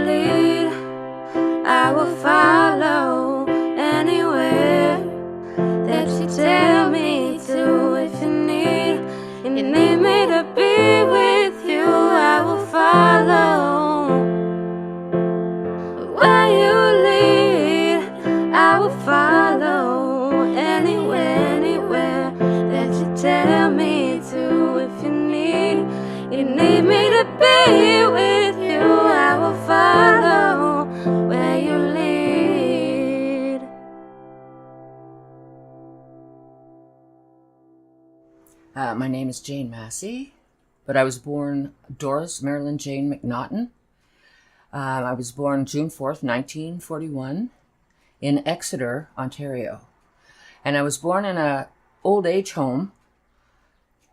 lead, I will follow anywhere that you tell me to. If you need me to be with you, I will follow. Where you lead, I will follow anywhere that you tell me to. If you need me to be with you, I will follow where you lead. My name is Jane Masse, but I was born Doris Marilyn Jane McNaughton. I was born June 4th, 1941 in Exeter, Ontario. And I was born in an old age home,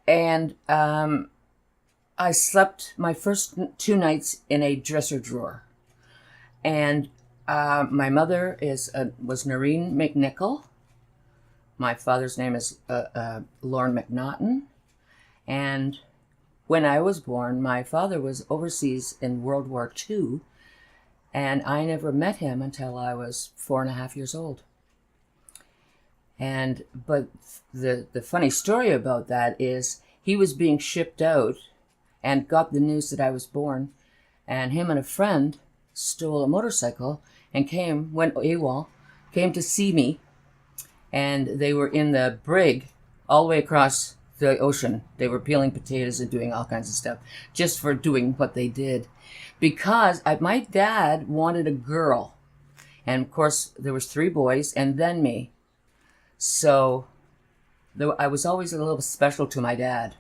and I slept my first 2 nights in a dresser drawer. And my mother was Noreen McNichol. My father's name is Lorne McNaughton. And when I was born, my father was overseas in World War II, and I never met him until I was 4.5 years old. But the funny story about that is he was being shipped out and got the news that I was born, and him and a friend stole a motorcycle and went AWOL, came to see me, and they were in the brig all the way across the ocean. They were peeling potatoes and doing all kinds of stuff just for doing what they did, because my dad wanted a girl, and of course there was 3 boys and then me, so I was always a little special to my dad.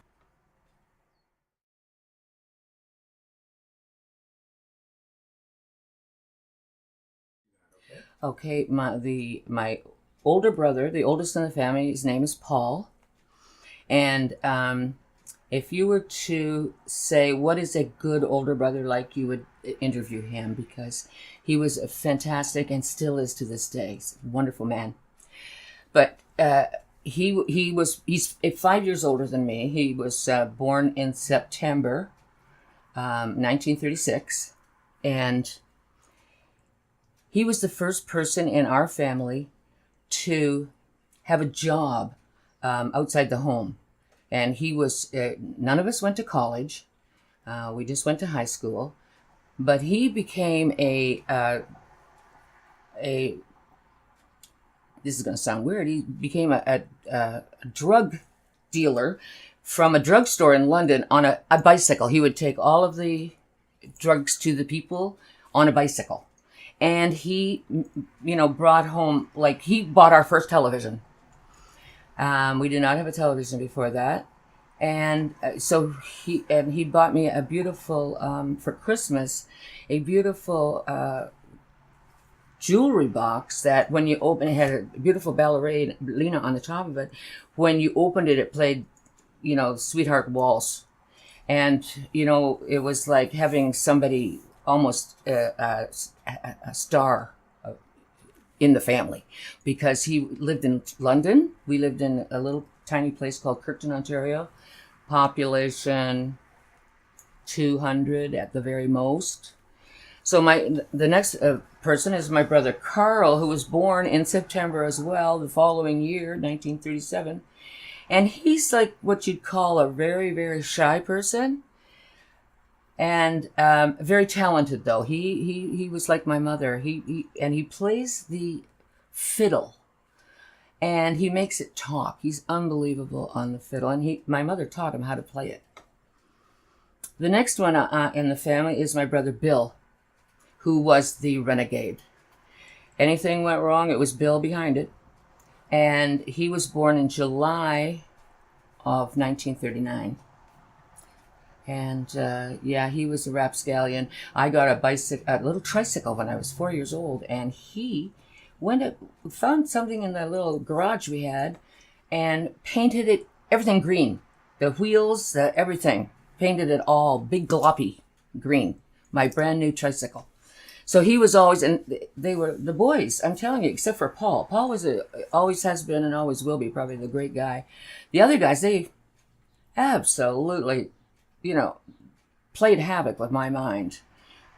Okay, my older brother, the oldest in the family, his name is Paul. And if you were to say, what is a good older brother like, you would interview him, because he was fantastic and still is to this day. He's a wonderful man. But he's 5 years older than me. He was born in September 1936. And he was the first person in our family to have a job outside the home. And he was, none of us went to college. We just went to high school. But he became this is going to sound weird, he became a drug dealer from a drugstore in London on a bicycle. He would take all of the drugs to the people on a bicycle. And he, brought home, he bought our first television. We did not have a television before that. And so he bought me a beautiful, for Christmas, a beautiful jewelry box that when you open it, had a beautiful ballerina on the top of it. When you opened it, it played, Sweetheart Waltz. And, it was like having somebody almost a star in the family, because he lived in London. We lived in a little tiny place called Kirkton, Ontario. Population 200 at the very most. So the next person is my brother Carl, who was born in September as well, the following year, 1937. And he's like what you'd call a very, very shy person. And very talented, though. He was like my mother. He plays the fiddle, and he makes it talk. He's unbelievable on the fiddle, and my mother taught him how to play it. The next one in the family is my brother Bill, who was the renegade. Anything went wrong, it was Bill behind it, and he was born in July of 1939. And he was a rapscallion. I got a little tricycle when I was 4 years old, and he found something in the little garage we had and painted everything green. The wheels, everything. Painted it all big gloppy green. My brand new tricycle. So he was always, and they were the boys, I'm telling you, except for Paul. Paul always has been and always will be probably the great guy. The other guys, they absolutely, played havoc with my mind.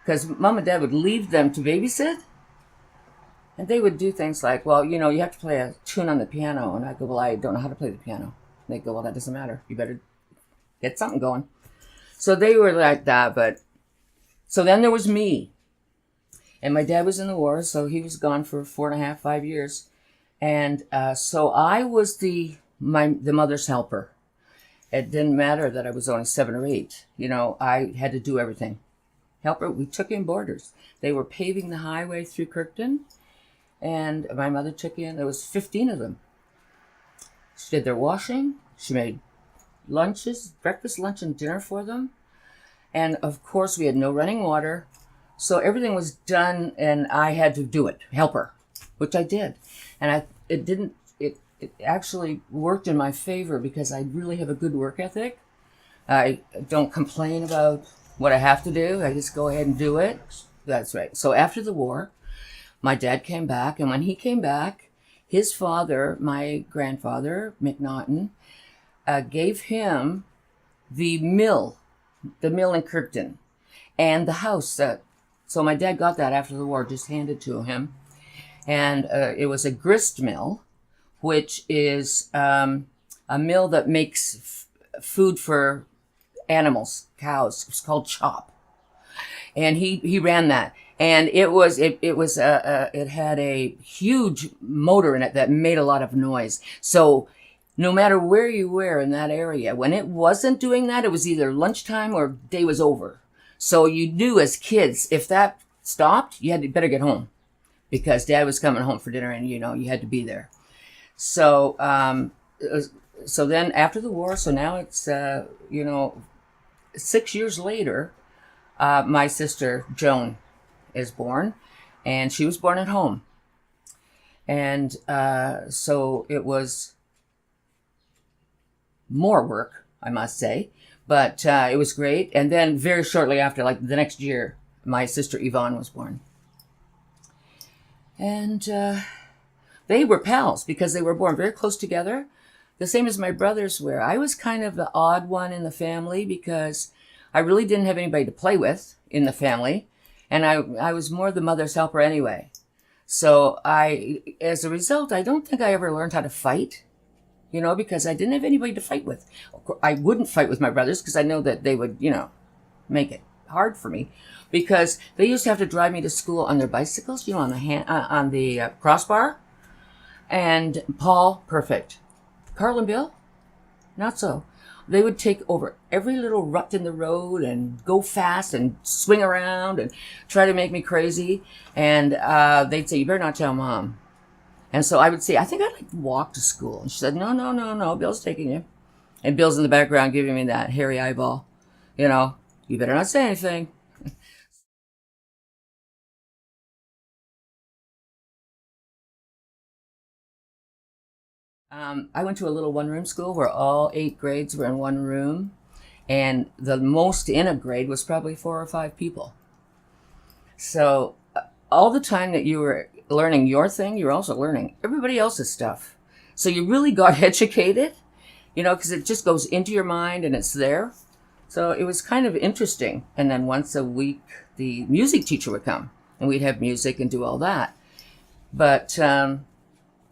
because Mom and Dad would leave them to babysit. And they would do things like, well, you know, you have to play a tune on the piano. And I go, well, I don't know how to play the piano. And they go, well, that doesn't matter. You better get something going. So they were like that. But so then there was me. And my dad was in the war, so he was gone for 4.5, 5 years. And so I was the mother's helper. It didn't matter that I was only 7 or 8. You know, I had to do everything. Helper, we took in boarders. They were paving the highway through Kirkton. And my mother took in, there was 15 of them. She did their washing. She made lunches, breakfast, lunch, and dinner for them. And of course, we had no running water. So everything was done, and I had to do it, help her, which I did. And it actually worked in my favor because I really have a good work ethic. I don't complain about what I have to do. I just go ahead and do it. That's right. So after the war, my dad came back, and when he came back, his father, my grandfather, McNaughton, gave him the mill in Kirkton, and the house. So my dad got that after the war, just handed to him. And it was a grist mill, which is a mill that makes food for animals, cows. It's called chop. And he ran that. And it had a huge motor in it that made a lot of noise. So no matter where you were in that area, when it wasn't doing that, it was either lunchtime or day was over. So you knew as kids, if that stopped, you better get home because Dad was coming home for dinner, and you know you had to be there. So so then after the war, so now it's 6 years later, my sister Joan is born, and she was born at home. And so it was more work, I must say, but it was great. And then very shortly after, like the next year, my sister Yvonne was born. And they were pals because they were born very close together, the same as my brothers were. I was kind of the odd one in the family because I really didn't have anybody to play with in the family. And I was more the mother's helper anyway. So as a result, I don't think I ever learned how to fight, you know, because I didn't have anybody to fight with. I wouldn't fight with my brothers because I know that they would, you know, make it hard for me because they used to have to drive me to school on their bicycles, you know, on the crossbar. And Paul, perfect. Carl and Bill, not so. They would take over every little rut in the road and go fast and swing around and try to make me crazy. And they'd say, you better not tell Mom. And so I would say, I think I'd like to walk to school. And she said, no, Bill's taking you. And Bill's in the background giving me that hairy eyeball. You know, you better not say anything. I went to a little one-room school where all 8 grades were in one room. And the most in a grade was probably 4 or 5 people. So all the time that you were learning your thing, you were also learning everybody else's stuff. So you really got educated, you know, because it just goes into your mind and it's there. So it was kind of interesting. And then once a week, the music teacher would come and we'd have music and do all that. But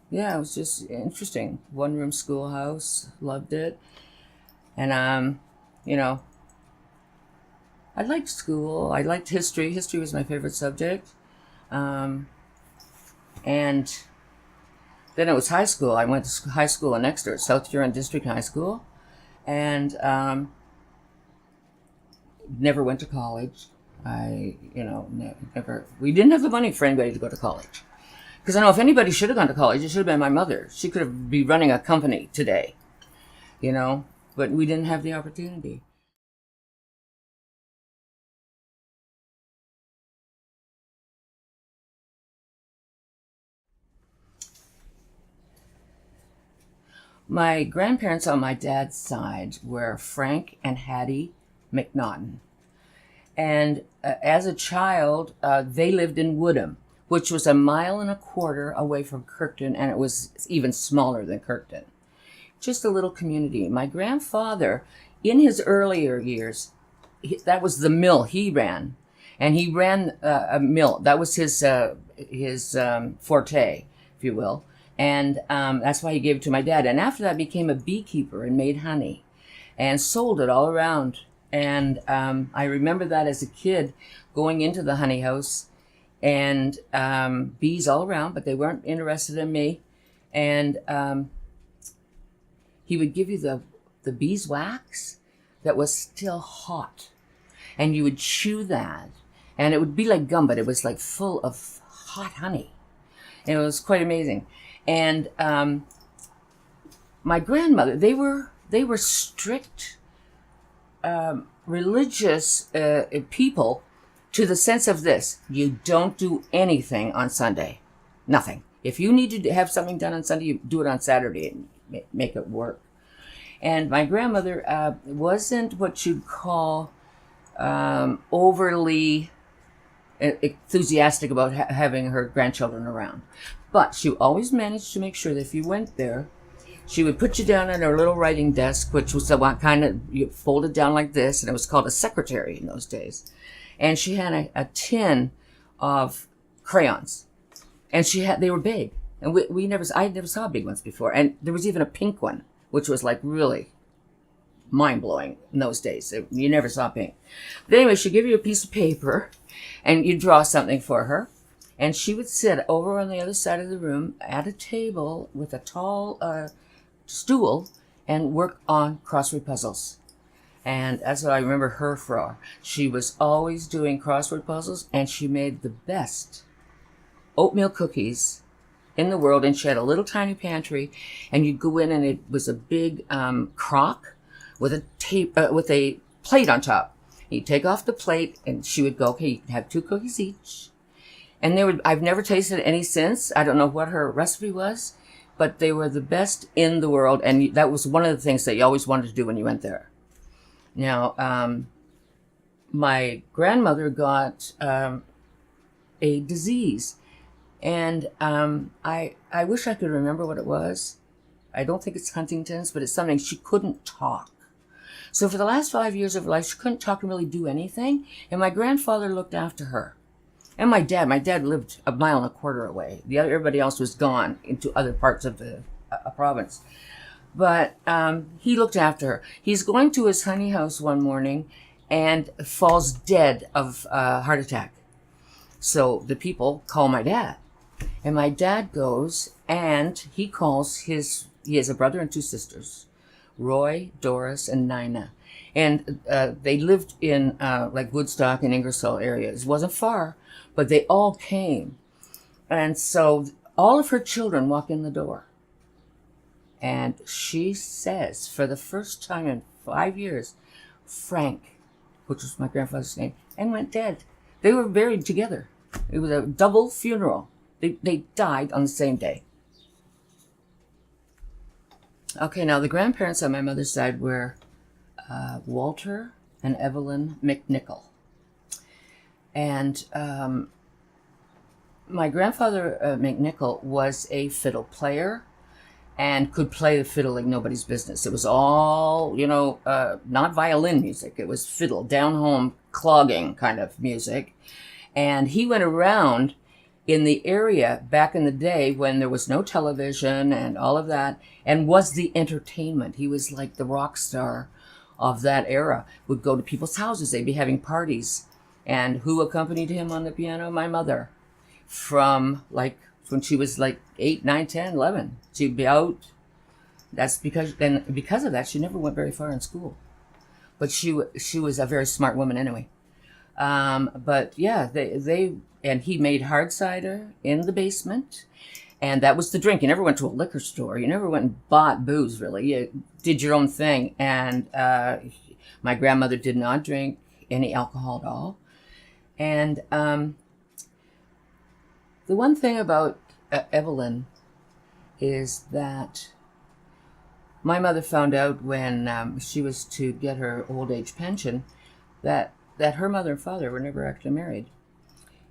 yeah, it was just interesting. One-room schoolhouse, loved it. And, you know, I liked school. I liked history. History was my favorite subject. And then it was high school. I went to high school in Exeter, South Huron District High School. And never went to college. Never. We didn't have the money for anybody to go to college. Because I know if anybody should have gone to college, it should have been my mother. She could have been running a company today, you know, but we didn't have the opportunity. My grandparents on my dad's side were Frank and Hattie McNaughton. And as a child, they lived in Woodham, which was 1.25 miles away from Kirkton, and it was even smaller than Kirkton. Just a little community. My grandfather, in his earlier years, that was the mill he ran. And he ran a mill. That was his forte, if you will. And that's why he gave it to my dad. And after that, became a beekeeper and made honey and sold it all around. And I remember that as a kid going into the honey house and bees all around, but they weren't interested in me. And he would give you the beeswax that was still hot. And you would chew that. And it would be like gum, but it was like full of hot honey. And it was quite amazing. And my grandmother, they were strict religious people, to the sense of this: you don't do anything on Sunday, nothing. If you need to have something done on Sunday, you do it on Saturday and make it work. And my grandmother wasn't what you'd call overly enthusiastic about having her grandchildren around. But she always managed to make sure that if you went there, she would put you down at her little writing desk, which was the one kind of, you folded down like this, and it was called a secretary in those days. And she had a tin of crayons. And they were big. And I never saw big ones before. And there was even a pink one, which was like really mind-blowing in those days. You never saw pink. But anyway, she'd give you a piece of paper and you'd draw something for her. And she would sit over on the other side of the room at a table with a tall stool and work on crossword puzzles. And that's what I remember her for. She was always doing crossword puzzles, and she made the best oatmeal cookies in the world. And she had a little tiny pantry, and you'd go in and it was a big crock with a plate on top. You'd take off the plate and she would go, okay, you can have 2 cookies each. And I've never tasted any since. I don't know what her recipe was, but they were the best in the world. And that was one of the things that you always wanted to do when you went there. Now, my grandmother got a disease, and I wish I could remember what it was. I don't think it's Huntington's, but it's something. She couldn't talk. So for the last 5 years of her life, she couldn't talk and really do anything. And my grandfather looked after her. And my dad lived 1.25 miles away. Everybody else was gone into other parts of the province. But he looked after her. He's going to his honey house one morning and falls dead of a heart attack. So the people call my dad. And my dad goes and he has a brother and 2 sisters, Roy, Doris, and Nina. And they lived in like Woodstock and Ingersoll areas. It wasn't far, but they all came. And so all of her children walk in the door. And she says, for the first time in 5 years, Frank, which was my grandfather's name, and went dead. They were buried together. It was a double funeral. They died on the same day. Okay, now the grandparents on my mother's side were Walter and Evelyn McNichol. And my grandfather, McNichol, was a fiddle player and could play the fiddle like nobody's business. It was all, not violin music. It was fiddle, down home, clogging kind of music. And he went around in the area back in the day when there was no television and all of that, and was the entertainment. He was like the rock star of that era. Would go to people's houses. They'd be having parties. And who accompanied him on the piano? My mother. From when she was like 8, 9, 10, 11. She'd be out. That's because of that, she never went very far in school. But she was a very smart woman anyway. But yeah, and he made hard cider in the basement. And that was the drink. You never went to a liquor store. You never went and bought booze, really. You did your own thing. And my grandmother did not drink any alcohol at all. And the one thing about Evelyn is that my mother found out when she was to get her old age pension that her mother and father were never actually married.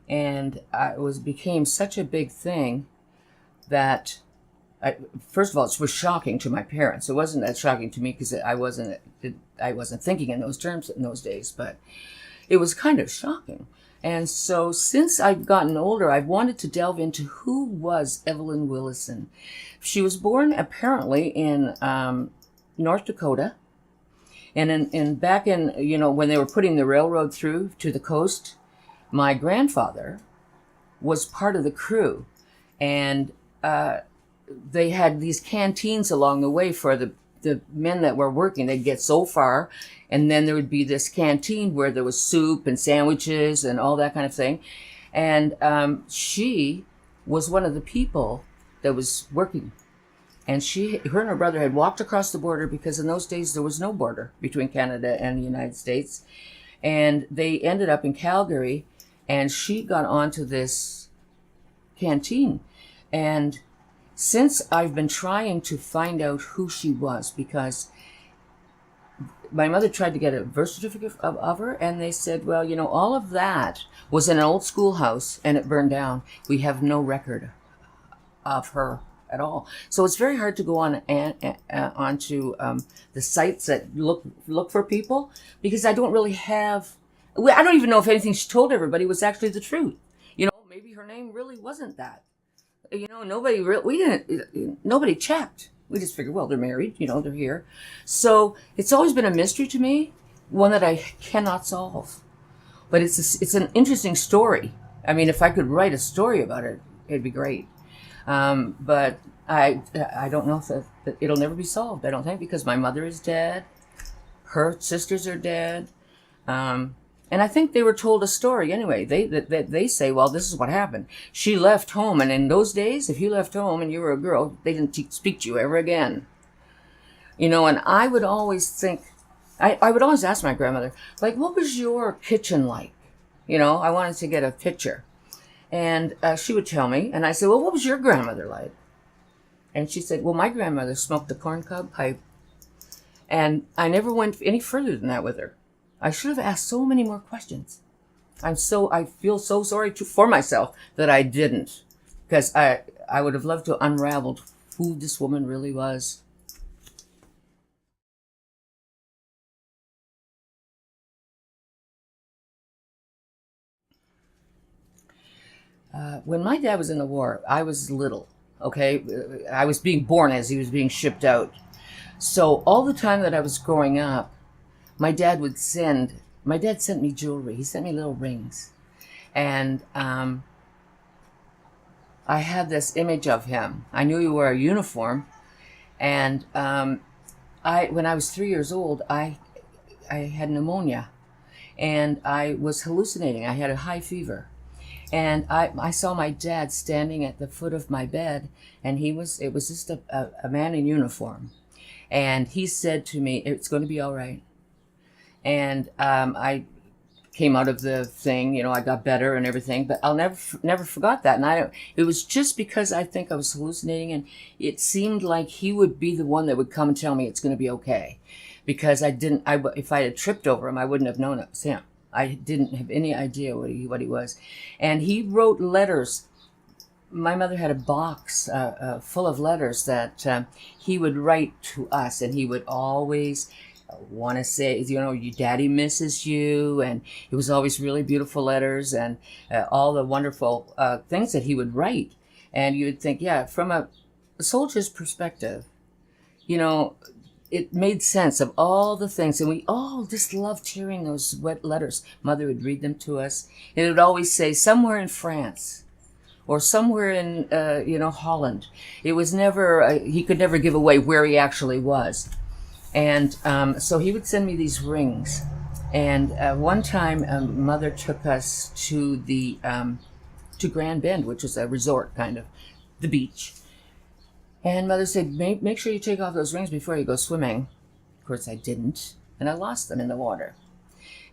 And it became such a big thing that, first of all, it was shocking to my parents. It wasn't that shocking to me because I wasn't thinking in those terms in those days, but it was kind of shocking. And so since I've gotten older, I've wanted to delve into who was Evelyn Willison. She was born apparently in North Dakota. And back in, when they were putting the railroad through to the coast, my grandfather was part of the crew. And they had these canteens along the way for the men that were working. They'd get so far, and then there would be this canteen where there was soup and sandwiches and all that kind of thing. And she was one of the people that was working. And her and her brother had walked across the border, because in those days there was no border between Canada and the United States. And they ended up in Calgary, and she got onto this canteen. And since I've been trying to find out who she was, because my mother tried to get a birth certificate of her, and they said, well, all of that was in an old schoolhouse and it burned down. We have no record of her at all. So it's very hard to go on onto the sites that look for people, because I don't really have. I don't even know if anything she told everybody was actually the truth. Maybe her name really wasn't that. Nobody checked. We just figured, well, they're married. They're here. So it's always been a mystery to me, one that I cannot solve. But it's an interesting story. I mean, if I could write a story about it, it'd be great. But I don't know if it'll never be solved, I don't think, because my mother is dead. Her sisters are dead. And I think they were told a story anyway. They say, well, this is what happened. She left home, and in those days, if you left home and you were a girl, they didn't speak to you ever again. And I would always think, I would always ask my grandmother, like, what was your kitchen like? I wanted to get a picture. And she would tell me, and I said, well, what was your grandmother like? And she said, well, my grandmother smoked the corncob pipe. And I never went any further than that with her. I should have asked so many more questions. I feel so sorry for myself that I didn't, because I would have loved to unravel who this woman really was. When my dad was in the war, I was little, okay? I was being born as he was being shipped out. So all the time that I was growing up, my dad sent me jewelry. He sent me little rings. And I had this image of him. I knew he wore a uniform. And when I was 3 years old, I had pneumonia. And I was hallucinating. I had a high fever. And I saw my dad standing at the foot of my bed, and it was just a man in uniform. And he said to me, it's going to be all right. And I came out of the thing, I got better and everything, but I'll never forgot that. And it was just because I think I was hallucinating, and it seemed like he would be the one that would come and tell me it's going to be okay. Because if I had tripped over him, I wouldn't have known it was him. I didn't have any idea what he was. And he wrote letters. My mother had a box full of letters that he would write to us, and he would always want to say, your daddy misses you, and it was always really beautiful letters, and all the wonderful things that he would write. And you would think, yeah, from a soldier's perspective, it made sense of all the things, and we all just loved hearing those wet letters. Mother would read them to us, and it would always say somewhere in France or somewhere in Holland. It was never he could never give away where he actually was. And so he would send me these rings. And one time, Mother took us to to Grand Bend, which is a resort, kind of, the beach. And Mother said, make sure you take off those rings before you go swimming. Of course, I didn't, and I lost them in the water.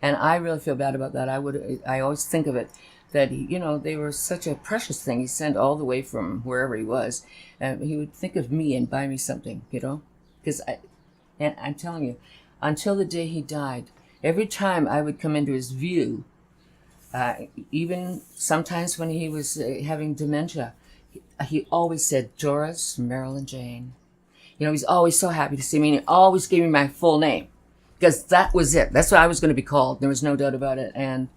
And I really feel bad about that. I always think of it, that they were such a precious thing. He sent all the way from wherever he was. He would think of me and buy me something, because and I'm telling you, until the day he died, every time I would come into his view, even sometimes when he was having dementia, he always said, Doris, Marilyn, Jane. He was always so happy to see me, and he always gave me my full name, because that was it. That's what I was going to be called. There was no doubt about it. And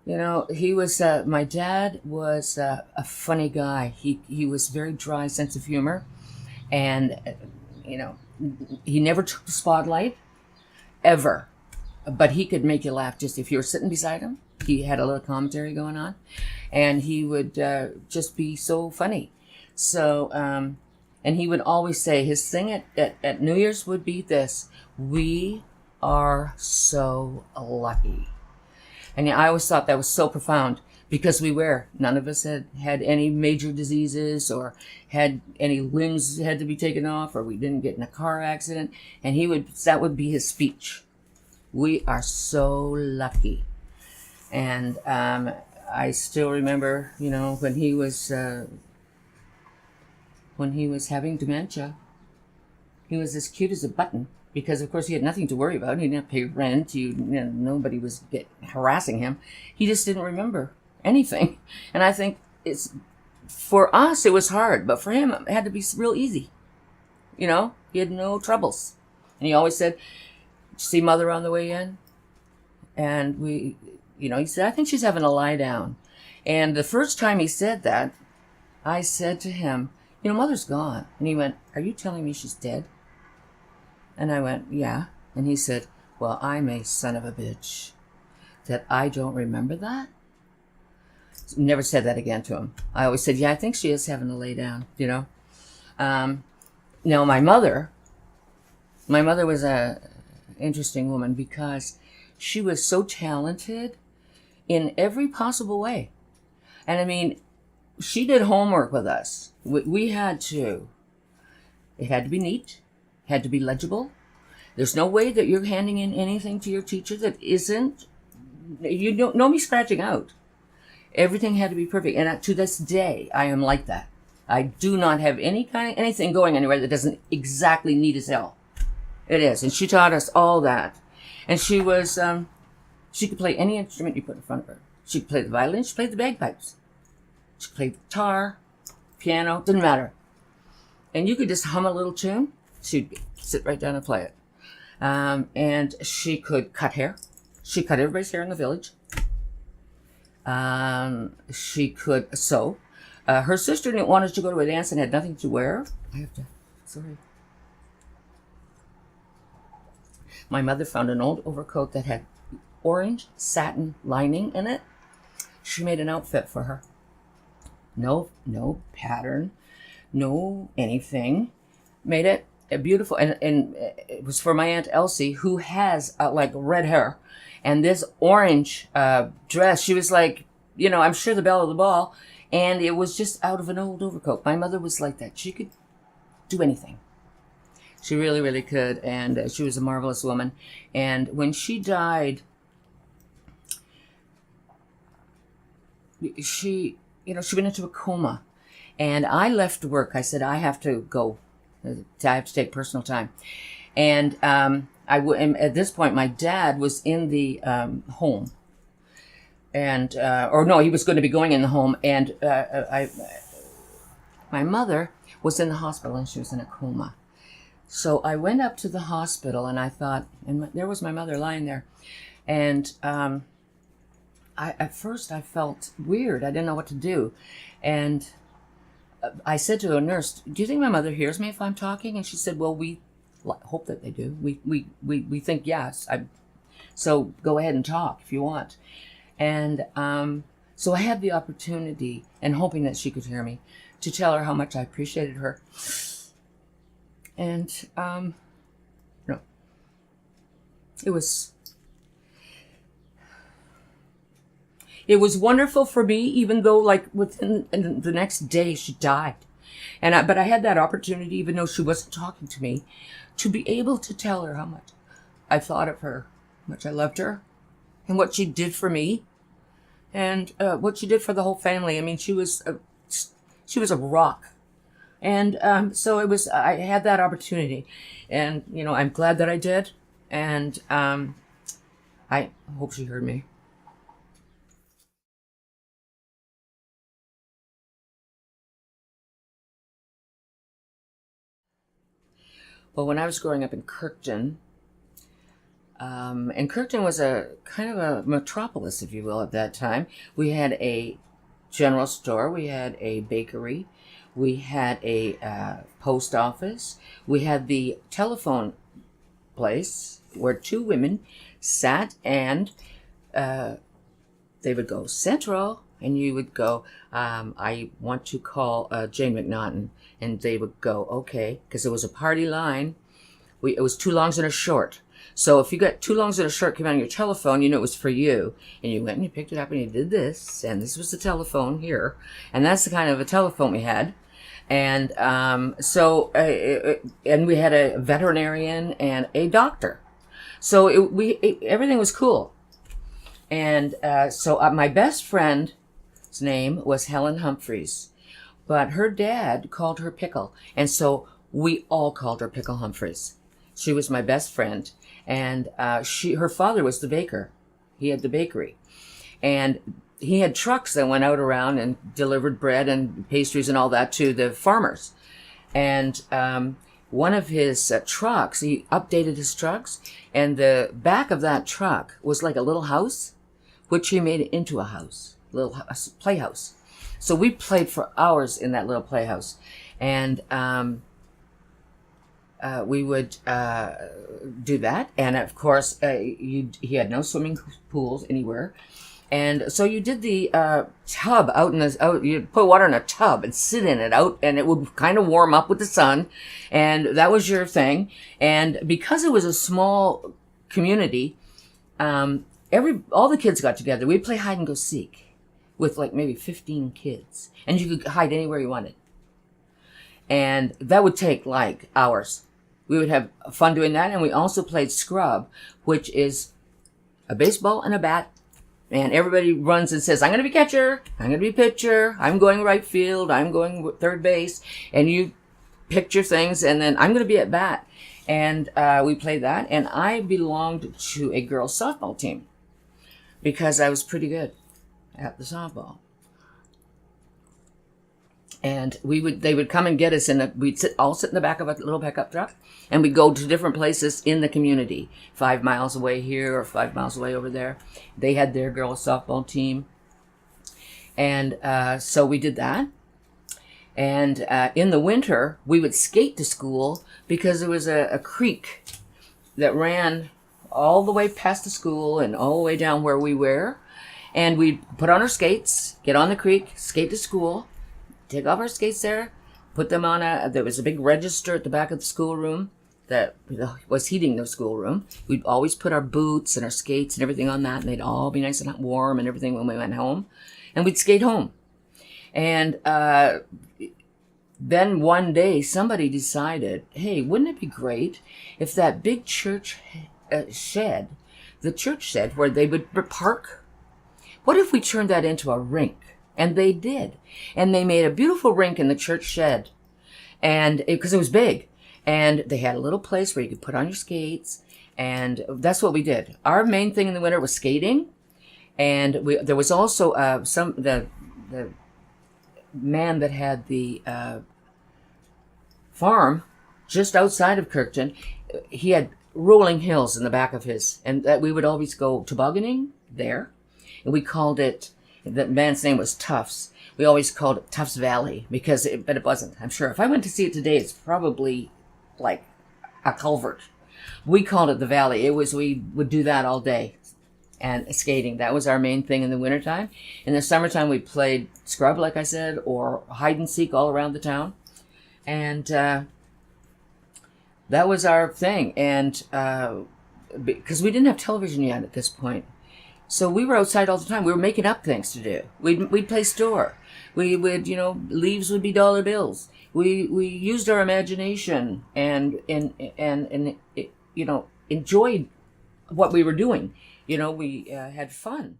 You know, he was, my dad was a funny guy. He was very dry sense of humor. And, you know, he never took the spotlight, ever. But he could make you laugh just if you were sitting beside him. He had a little commentary going on. And he would just be so funny. So, and he would always say, his thing at New Year's would be this: we are so lucky. And I always thought that was so profound, because we were. None of us had any major diseases or had any limbs had to be taken off, or we didn't get in a car accident. And that would be his speech. We are so lucky. And I still remember, you know, when he was having dementia, he was as cute as a button. Because, of course, he had nothing to worry about. He didn't have to pay rent. Nobody was harassing him. He just didn't remember anything. And I think for us, it was hard. But for him, it had to be real easy. You know, he had no troubles. And he always said, see Mother on the way in? And he said, I think she's having a lie down. And the first time he said that, I said to him, Mother's gone. And he went, are you telling me she's dead? And I went, yeah. And he said, well, I'm a son of a bitch that I don't remember that. Never said that again to him. I always said, yeah, I think she is having to lay down, Now, my mother was a interesting woman, because she was so talented in every possible way. And I mean, she did homework with us. It had to be neat. Had to be legible. There's no way that you're handing in anything to your teacher that isn't. You don't know me scratching out. Everything had to be perfect, and to this day, I am like that. I do not have anything going anywhere that doesn't exactly neat as hell. It is, and she taught us all that. And she was, she could play any instrument you put in front of her. She could play the violin. She played the bagpipes. She played the guitar, piano. Didn't matter. And you could just hum a little tune. She'd sit right down and play it. And she could cut hair. She cut everybody's hair in the village. She could sew. Her sister didn't want us to go to a dance and had nothing to wear. Sorry. My mother found an old overcoat that had orange satin lining in it. She made an outfit for her. No pattern, no anything. Made it beautiful, and it was for my Aunt Elsie, who has like red hair, and this orange dress. She was like, I'm sure the belle of the ball, and it was just out of an old overcoat. My mother was like that. She could do anything. She really, really could, and she was a marvelous woman. And when she died, she went into a coma, and I left work. I said, I have to go. I have to take personal time. And at this point, my dad was in the home. And, he was going to be going in the home. And my mother was in the hospital, and she was in a coma. So I went up to the hospital, and I thought, and there was my mother lying there. And at first I felt weird. I didn't know what to do. And I said to a nurse, do you think my mother hears me if I'm talking? And she said, well, we hope that they do. We think yes. So go ahead and talk if you want. And so I had the opportunity, and hoping that she could hear me, to tell her how much I appreciated her. And it was wonderful for me, even though within the next day she died. But I had that opportunity, even though she wasn't talking to me, to be able to tell her how much I thought of her, how much I loved her, and what she did for me, and what she did for the whole family. I mean, she was a rock. And so I had that opportunity, and I'm glad that I did, and I hope she heard me. Well, when I was growing up in Kirkton, And Kirkton was a kind of a metropolis, if you will, at that time. We had a general store, we had a bakery, we had a post office, we had the telephone place where two women sat, and they would go Central, and you would go, I want to call Jane McNaughton, and they would go, okay, because it was a party line. It was two longs and a short. So if you got two longs and a short coming on your telephone, you knew it was for you. And you went and you picked it up and you did this. And this was the telephone here. And that's the kind of a telephone we had. And and we had a veterinarian and a doctor. So everything was cool. And so my best friend's name was Helen Humphreys. But her dad called her Pickle. And so we all called her Pickle Humphreys. She was my best friend. And her father was the baker. He had the bakery. And he had trucks that went out around and delivered bread and pastries and all that to the farmers. And one of his trucks, he updated his trucks, and the back of that truck was like a little house, which he made into a house, little playhouse. So we played for hours in that little playhouse. And we would do that, and of course, he had no swimming pools anywhere, and so you did the tub out in you'd put water in a tub and sit in it out, and it would kind of warm up with the sun, and that was your thing. And because it was a small community, all the kids got together. We'd play hide and go seek with like maybe 15 kids, and you could hide anywhere you wanted, and that would take like hours. We would have fun doing that, and we also played scrub, which is a baseball and a bat, and everybody runs and says, I'm going to be catcher, I'm going to be pitcher, I'm going right field, I'm going third base, and you picture things, and then I'm going to be at bat. And we played that, and I belonged to a girls' softball team because I was pretty good at the softball. And they would come and get us we'd all sit in the back of a little pickup truck, and we'd go to different places in the community, 5 miles away here or 5 miles away over there. They had their girls softball team. And so we did that. And in the winter, we would skate to school because there was a creek that ran all the way past the school and all the way down where we were. And we'd put on our skates, get on the creek, skate to school, take off our skates there, put them on there was a big register at the back of the schoolroom that was heating the schoolroom. We'd always put our boots and our skates and everything on that, and they'd all be nice and warm and everything when we went home. And we'd skate home. And then one day somebody decided, hey, wouldn't it be great if that big church shed, the church shed where they would park, what if we turned that into a rink? And they did. And they made a beautiful rink in the church shed. And because it was big. And they had a little place where you could put on your skates. And that's what we did. Our main thing in the winter was skating. And there was also the man that had the farm just outside of Kirkton. He had rolling hills in the back of his. And that we would always go tobogganing there. And we called it, the man's name was Tufts. We always called it Tufts Valley but it wasn't. I'm sure if I went to see it today, it's probably like a culvert. We called it the Valley. We would do that all day, and skating. That was our main thing in the wintertime. In the summertime, we played scrub, like I said, or hide and seek all around the town. And that was our thing. And because we didn't have television yet at this point. So we were outside all the time. We were making up things to do. We'd play store. We would, leaves would be dollar bills. We used our imagination and enjoyed what we were doing. We had fun.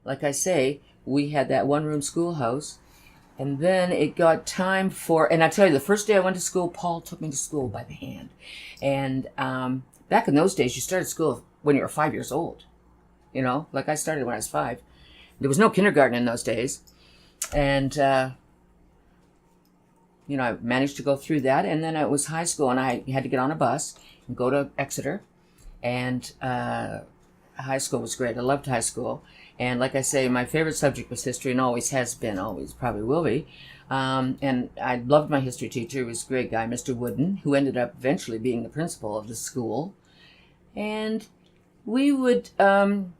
Like I say, we had that one-room schoolhouse. And then it got time and I tell you, the first day I went to school, Paul took me to school by the hand. And back in those days, you started school when you were 5 years old. Like I started when I was 5. There was no kindergarten in those days. And I managed to go through that, and then it was high school, and I had to get on a bus and go to Exeter, and high school was great. I loved high school, and like I say, my favorite subject was history, and always has been, always probably will be. And I loved my history teacher. He was a great guy, Mr. Wooden, who ended up eventually being the principal of the school. And we would, and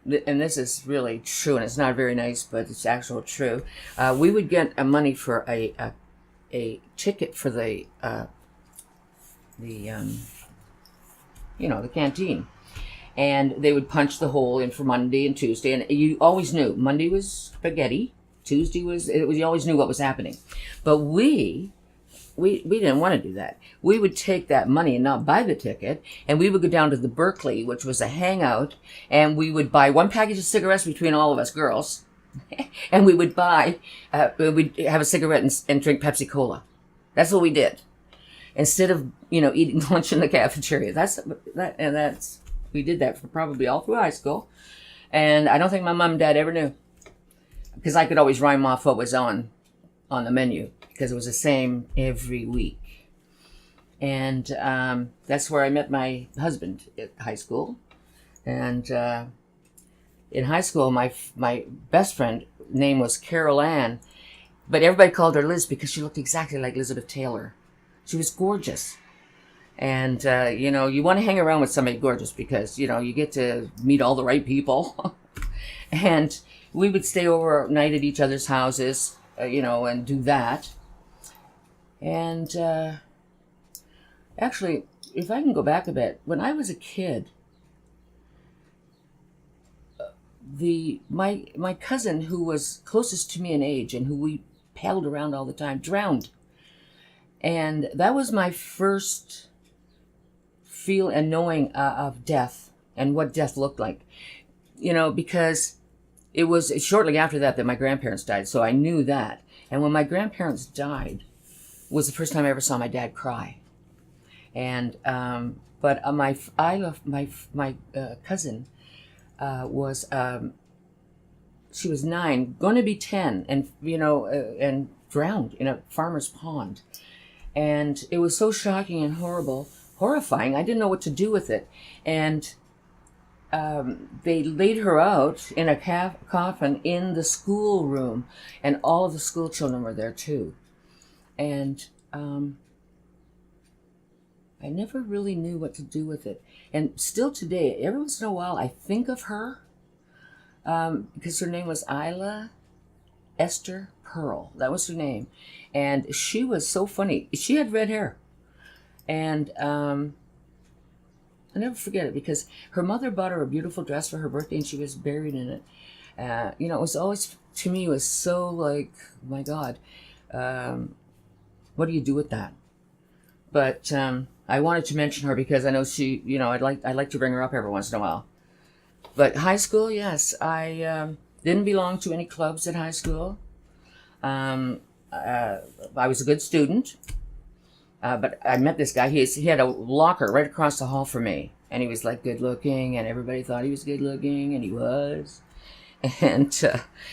this is really true, and it's not very nice, but it's actually true. We would get money for a ticket for the canteen. And they would punch the hole in for Monday and Tuesday, and you always knew Monday was spaghetti, Tuesday you always knew what was happening. But we didn't want to do that. We would take that money and not buy the ticket, and we would go down to the Berkeley, which was a hangout, and we would buy one package of cigarettes between all of us girls, and we would we'd have a cigarette and drink Pepsi Cola. That's what we did, instead of eating lunch in the cafeteria. We did that for probably all through high school, and I don't think my mom and dad ever knew, because I could always rhyme off what was on the menu, because it was the same every week. And that's where I met my husband at high school. And in high school, my best friend name was Carol Ann, but everybody called her Liz because she looked exactly like Elizabeth Taylor. She was gorgeous. And, you want to hang around with somebody gorgeous because, you get to meet all the right people. And we would stay overnight at each other's houses, and do that. And actually, if I can go back a bit, when I was a kid, my cousin, who was closest to me in age and who we paddled around all the time, drowned. And that was my first feel and knowing of death and what death looked like, because it was shortly after that my grandparents died, so I knew that. And when my grandparents died was the first time I ever saw my dad cry. And but my cousin was she was 9, going to be 10, and and drowned in a farmer's pond. And it was so shocking and horrifying. I didn't know what to do with it. And they laid her out in a coffin in the school room, and all of the school children were there too. And I never really knew what to do with it. And still today, every once in a while, I think of her because her name was Isla Esther Pearl. That was her name. And she was so funny. She had red hair. And I'll never forget it because her mother bought her a beautiful dress for her birthday, and she was buried in it. It was always, to me, it was so like, my God, what do you do with that? But I wanted to mention her because I know she, I'd like to bring her up every once in a while. But high school, yes, I didn't belong to any clubs at high school. I was a good student. But I met this guy. He had a locker right across the hall from me, and he was like good looking, and everybody thought he was good looking, and he was. And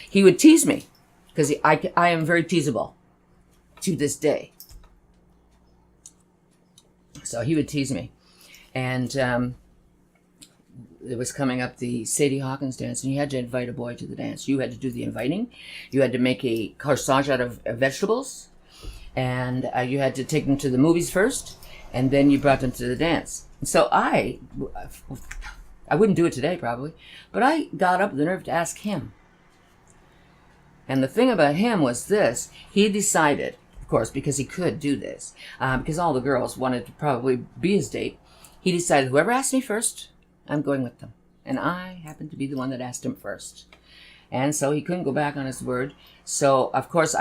he would tease me because I am very teasable to this day. So he would tease me, and it was coming up the Sadie Hawkins dance, and you had to invite a boy to the dance. You had to do the inviting. You had to make a corsage out of vegetables. And you had to take them to the movies first, and then you brought them to the dance. So I wouldn't do it today probably, but I got up with the nerve to ask him. And the thing about him was this: he decided, of course, because he could do this, because all the girls wanted to probably be his date, he decided whoever asked me first, I'm going with them. And I happened to be the one that asked him first. And so he couldn't go back on his word. So, of course,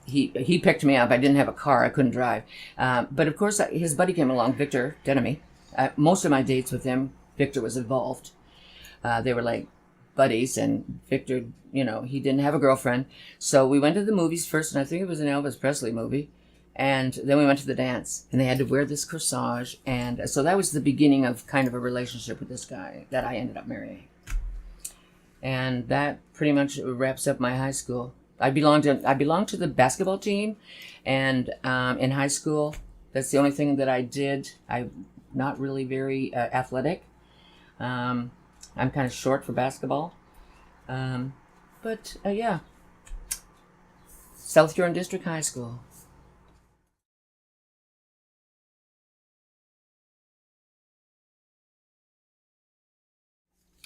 He picked me up. I didn't have a car. I couldn't drive. But of course, his buddy came along, Victor Denemy. Most of my dates with him, Victor was involved. They were like buddies, and Victor, he didn't have a girlfriend. So we went to the movies first, and I think it was an Elvis Presley movie. And then we went to the dance, and they had to wear this corsage. And so that was the beginning of kind of a relationship with this guy that I ended up marrying. And that pretty much wraps up my high school. I belonged to the basketball team, and in high school, that's the only thing that I did. I'm not really very athletic. I'm kind of short for basketball, but yeah, South Huron District High School.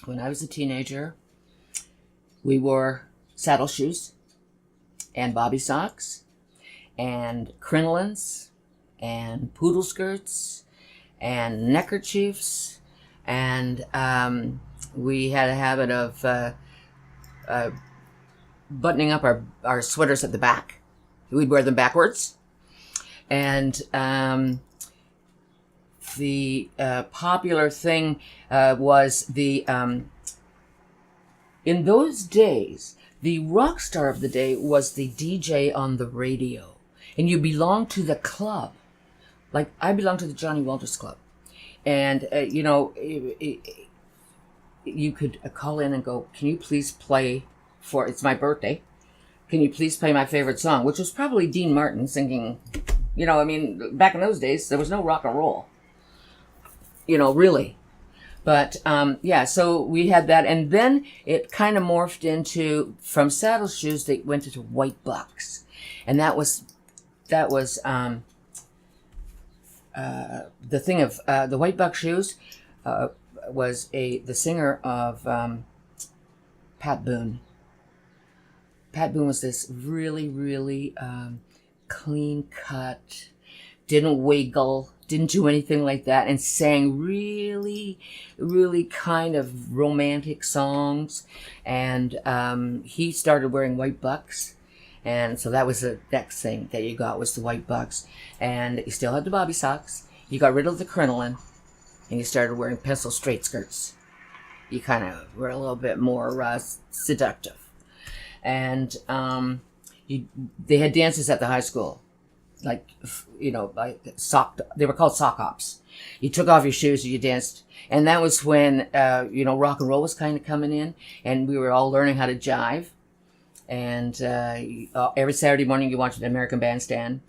When I was a teenager, we wore saddle shoes and bobby socks and crinolines and poodle skirts and neckerchiefs, and we had a habit of buttoning up our sweaters at the back. We'd wear them backwards, and the popular thing was in those days, the rock star of the day was the DJ on the radio, and you belonged to the club. Like, I belonged to the Johnny Walters Club, and you could call in and go, "Can you please play it's my birthday? Can you please play my favorite song?" Which was probably Dean Martin singing. Back in those days, there was no rock and roll. Really. But, so we had that. And then it kind of morphed into, from saddle shoes, they went into white bucks. And that was the thing of, the white buck shoes, was the singer of, Pat Boone. Pat Boone was this really, really, clean cut, didn't wiggle, didn't do anything like that, and sang really, really kind of romantic songs. And he started wearing white bucks, and so that was the next thing that you got, was the white bucks. And you still had the bobby socks. You got rid of the crinoline, and you started wearing pencil straight skirts. You kind of were a little bit more seductive. And they had dances at the high school. They were called sock hops. You took off your shoes and you danced. And that was when, rock and roll was kind of coming in, and we were all learning how to jive. And every Saturday morning you watched the American Bandstand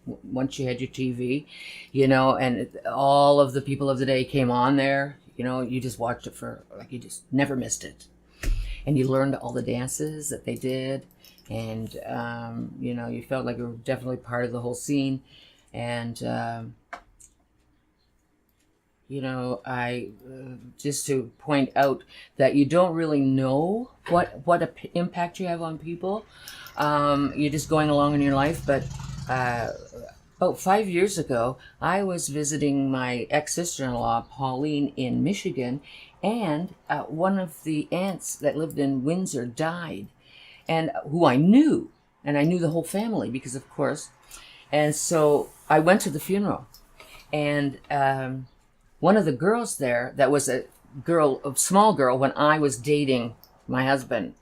once you had your TV, and all of the people of the day came on there. You just watched it you just never missed it. And you learned all the dances that they did. And, you felt like you were definitely part of the whole scene. And, I just to point out that you don't really know what impact you have on people. You're just going along in your life. But about 5 years ago, I was visiting my ex-sister-in-law, Pauline, in Michigan. And one of the aunts that lived in Windsor died. And who I knew, and I knew the whole family because, of course. And so I went to the funeral, and one of the girls there, that was a small girl when I was dating my husband,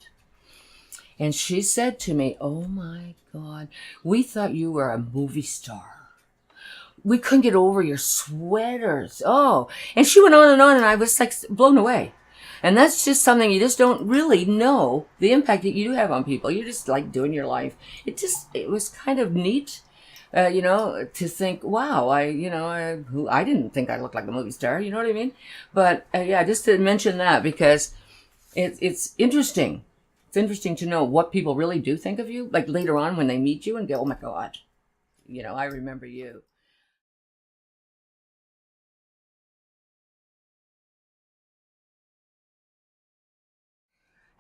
and she said to me, "Oh my God, we thought you were a movie star. We couldn't get over your sweaters." Oh, and she went on, and I was like blown away. And that's just something you just don't really know, the impact that you do have on people. You're just like doing your life. It was kind of neat, to think, wow, I didn't think I looked like a movie star. You know what I mean? But just to mention that, because it's interesting. It's interesting to know what people really do think of you. Like later on when they meet you and go, "Oh my God, I remember you."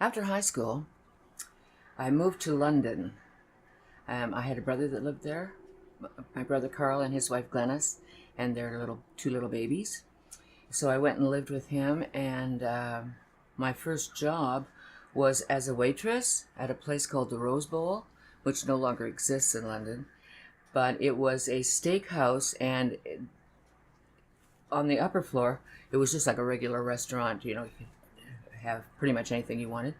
After high school, I moved to London. I had a brother that lived there, my brother Carl and his wife Glennis, and their two little babies. So I went and lived with him, and my first job was as a waitress at a place called the Rose Bowl, which no longer exists in London. But it was a steakhouse, and on the upper floor, it was just like a regular restaurant. You could have pretty much anything you wanted.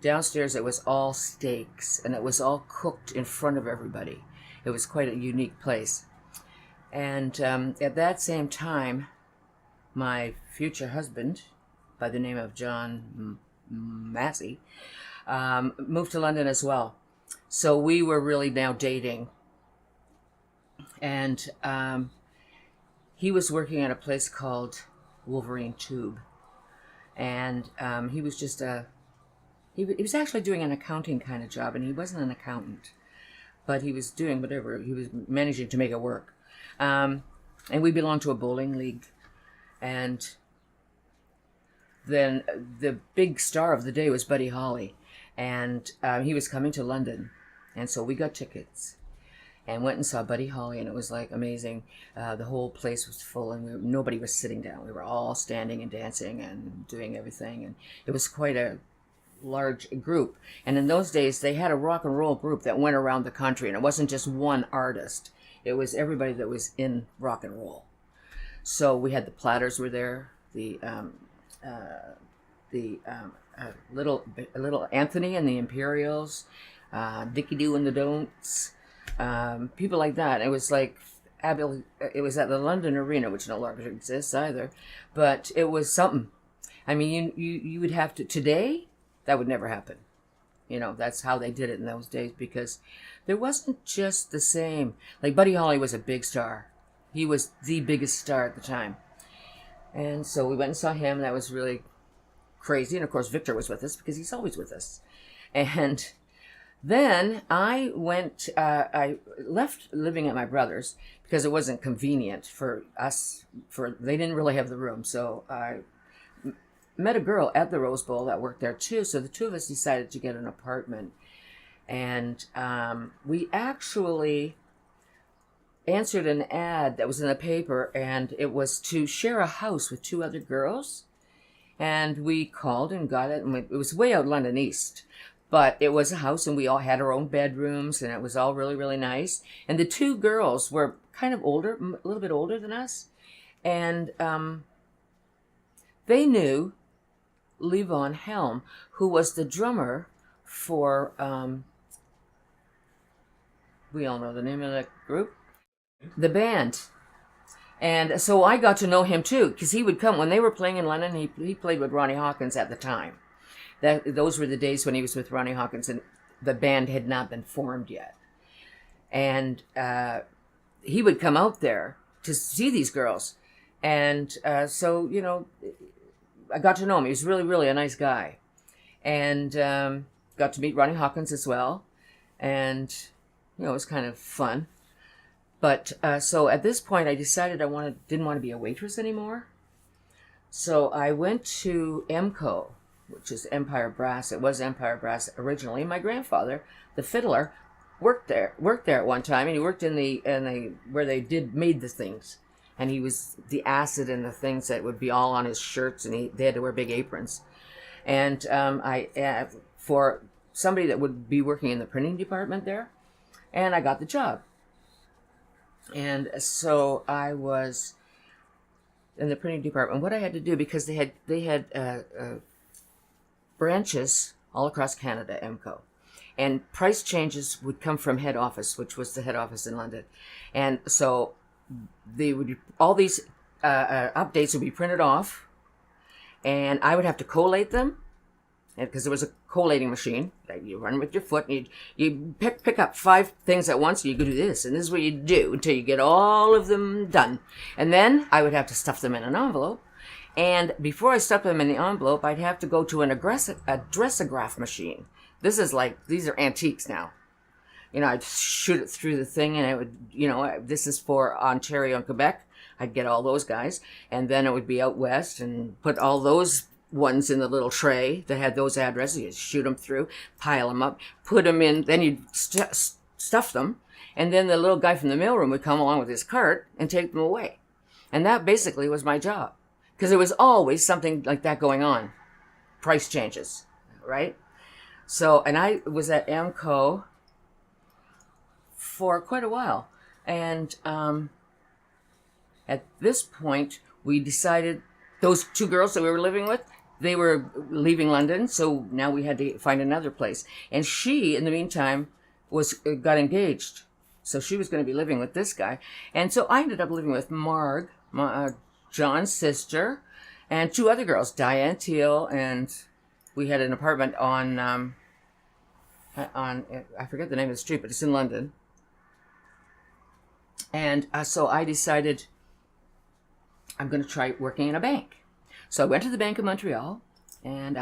Downstairs, it was all steaks, and it was all cooked in front of everybody. It was quite a unique place. And at that same time, my future husband, by the name of Jane Masse, moved to London as well. So we were really now dating. And he was working at a place called Wolverine Tube. And he was just he was actually doing an accounting kind of job, and he wasn't an accountant, but he was doing whatever. He was managing to make it work. And we belonged to a bowling league. And then the big star of the day was Buddy Holly. And he was coming to London. And so we got tickets and went and saw Buddy Holly, and it was like amazing. The whole place was full, and nobody was sitting down. We were all standing and dancing and doing everything, and it was quite a large group. And in those days, they had a rock and roll group that went around the country, and it wasn't just one artist. It was everybody that was in rock and roll. So we had the Platters were there, the little Anthony and the Imperials, Dickie Doo and the Don'ts, people like that. It was like it was at the London Arena, which no longer exists either, but it was something. I mean, you would have to today. That would never happen. You know, that's how they did it in those days, because there wasn't just the same. Like Buddy Holly was a big star. He was the biggest star at the time. And so we went and saw him. That was really crazy. And of course, Victor was with us because he's always with us. And then I left living at my brother's because it wasn't convenient for us. They didn't really have the room. So I met a girl at the Rose Bowl that worked there too. So the two of us decided to get an apartment. And we actually answered an ad that was in the paper, and it was to share a house with two other girls. And we called and got it, and it was way out London East. But it was a house, and we all had our own bedrooms, and it was all really, really nice. And the two girls were kind of older, a little bit older than us. And they knew Levon Helm, who was the drummer for, we all know the name of that group, the band. And so I got to know him too, because he would come when they were playing in London. He played with Ronnie Hawkins at the time. Those were the days when he was with Ronnie Hawkins, and the band had not been formed yet. And he would come out there to see these girls. And so, you know, I got to know him. He was really, really a nice guy. And got to meet Ronnie Hawkins as well. And, you know, it was kind of fun. But so at this point, I decided didn't want to be a waitress anymore. So I went to EMCO, which is Empire Brass. It was Empire Brass originally. My grandfather, the fiddler, worked there at one time, and he worked in the where they made the things, and he was the acid and the things that would be all on his shirts, and they had to wear big aprons. And I for somebody that would be working in the printing department there, and I got the job. And so I was in the printing department. What I had to do, because they had branches all across Canada, EMCO, and price changes would come from head office, which was the head office in London. And so all these updates would be printed off, and I would have to collate them, because there was a collating machine that you run with your foot, and you pick up 5 things at once, and you go do this, and this is what you do until you get all of them done. And then I would have to stuff them in an envelope, and before I stuffed them in the envelope, I'd have to go to a dressograph machine. These are antiques now. You know, I'd shoot it through the thing, and it would, you know, this is for Ontario and Quebec. I'd get all those guys, and then it would be out west, and put all those ones in the little tray that had those addresses. You'd shoot them through, pile them up, put them in, then you'd stuff them, and then the little guy from the mailroom would come along with his cart and take them away. And that basically was my job, because there was always something like that going on. Price changes, right? So, and I was at EMCO for quite a while. And at this point, we decided, those 2 girls that we were living with, they were leaving London, so now we had to find another place. And she, in the meantime, got engaged. So she was going to be living with this guy. And so I ended up living with Marg, John's sister, and 2 other girls, Diane Teal, and we had an apartment on I forget the name of the street, but it's in London. And so I decided I'm going to try working in a bank. So I went to the Bank of Montreal, and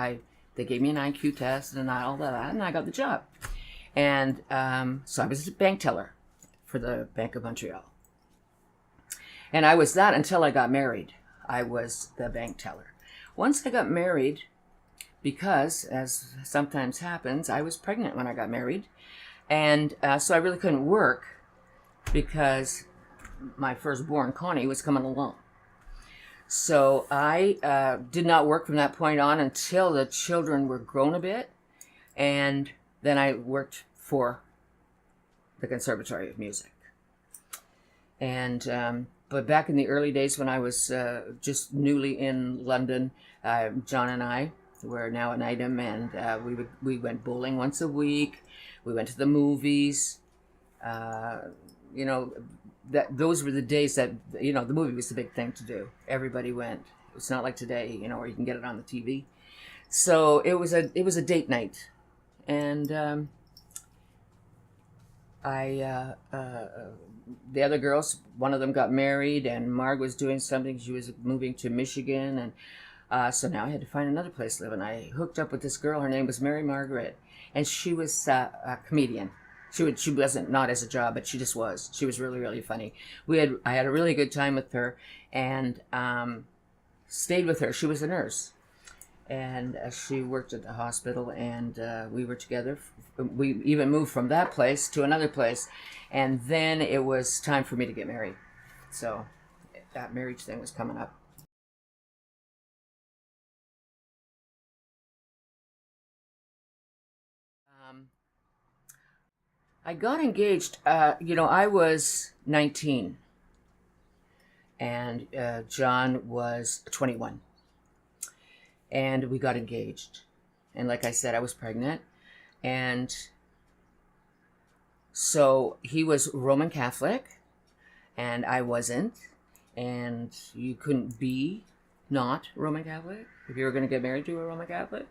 they gave me an IQ test and all that, and I got the job. And so I was a bank teller for the Bank of Montreal. And I was that until I got married. I was the bank teller. Once I got married, because, as sometimes happens, I was pregnant when I got married. And so I really couldn't work because my firstborn, Connie, was coming along. So I did not work from that point on until the children were grown a bit. And then I worked for the Conservatory of Music. And but back in the early days when I was just newly in London, John and I were now an item, and we went bowling once a week. We went to the movies. Those were the days that the movie was the big thing to do. Everybody went. It's not like today, where you can get it on the TV. So it was a date night, and the other girls, one of them got married, and Marg was doing something. She was moving to Michigan, and so now I had to find another place to live. And I hooked up with this girl. Her name was Mary Margaret, and she was a comedian. She wasn't, not as a job, but she just was. She was really, really funny. I had a really good time with her, and stayed with her. She was a nurse, and she worked at the hospital, and we were together. We even moved from that place to another place, and then it was time for me to get married. So that marriage thing was coming up. I got engaged, I was 19, and John was 21, and we got engaged. And like I said, I was pregnant, and so he was Roman Catholic, and I wasn't, and you couldn't be not Roman Catholic if you were going to get married to a Roman Catholic.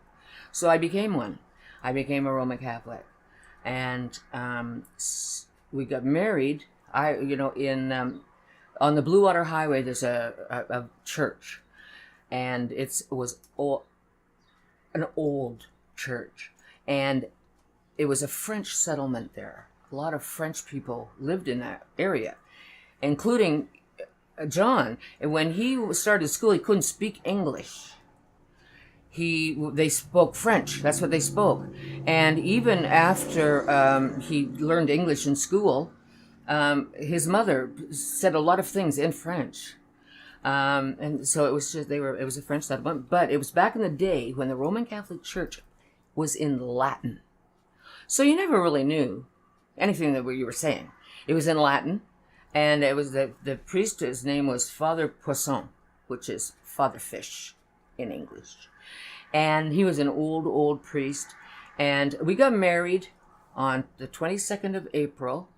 So I became one. I became a Roman Catholic. And we got married. On the Blue Water Highway, there's a church, and it was an old church, and it was a French settlement there. A lot of French people lived in that area, including John. And when he started school, he couldn't speak English. They spoke French. That's what they spoke. And even after he learned English in school, his mother said a lot of things in French. And so it was it was a French settlement. But it was back in the day when the Roman Catholic Church was in Latin. So you never really knew anything that you were saying. It was in Latin, and it was the priest, his name was Father Poisson, which is Father Fish in English. And he was an old priest. And we got married on the 22nd of April.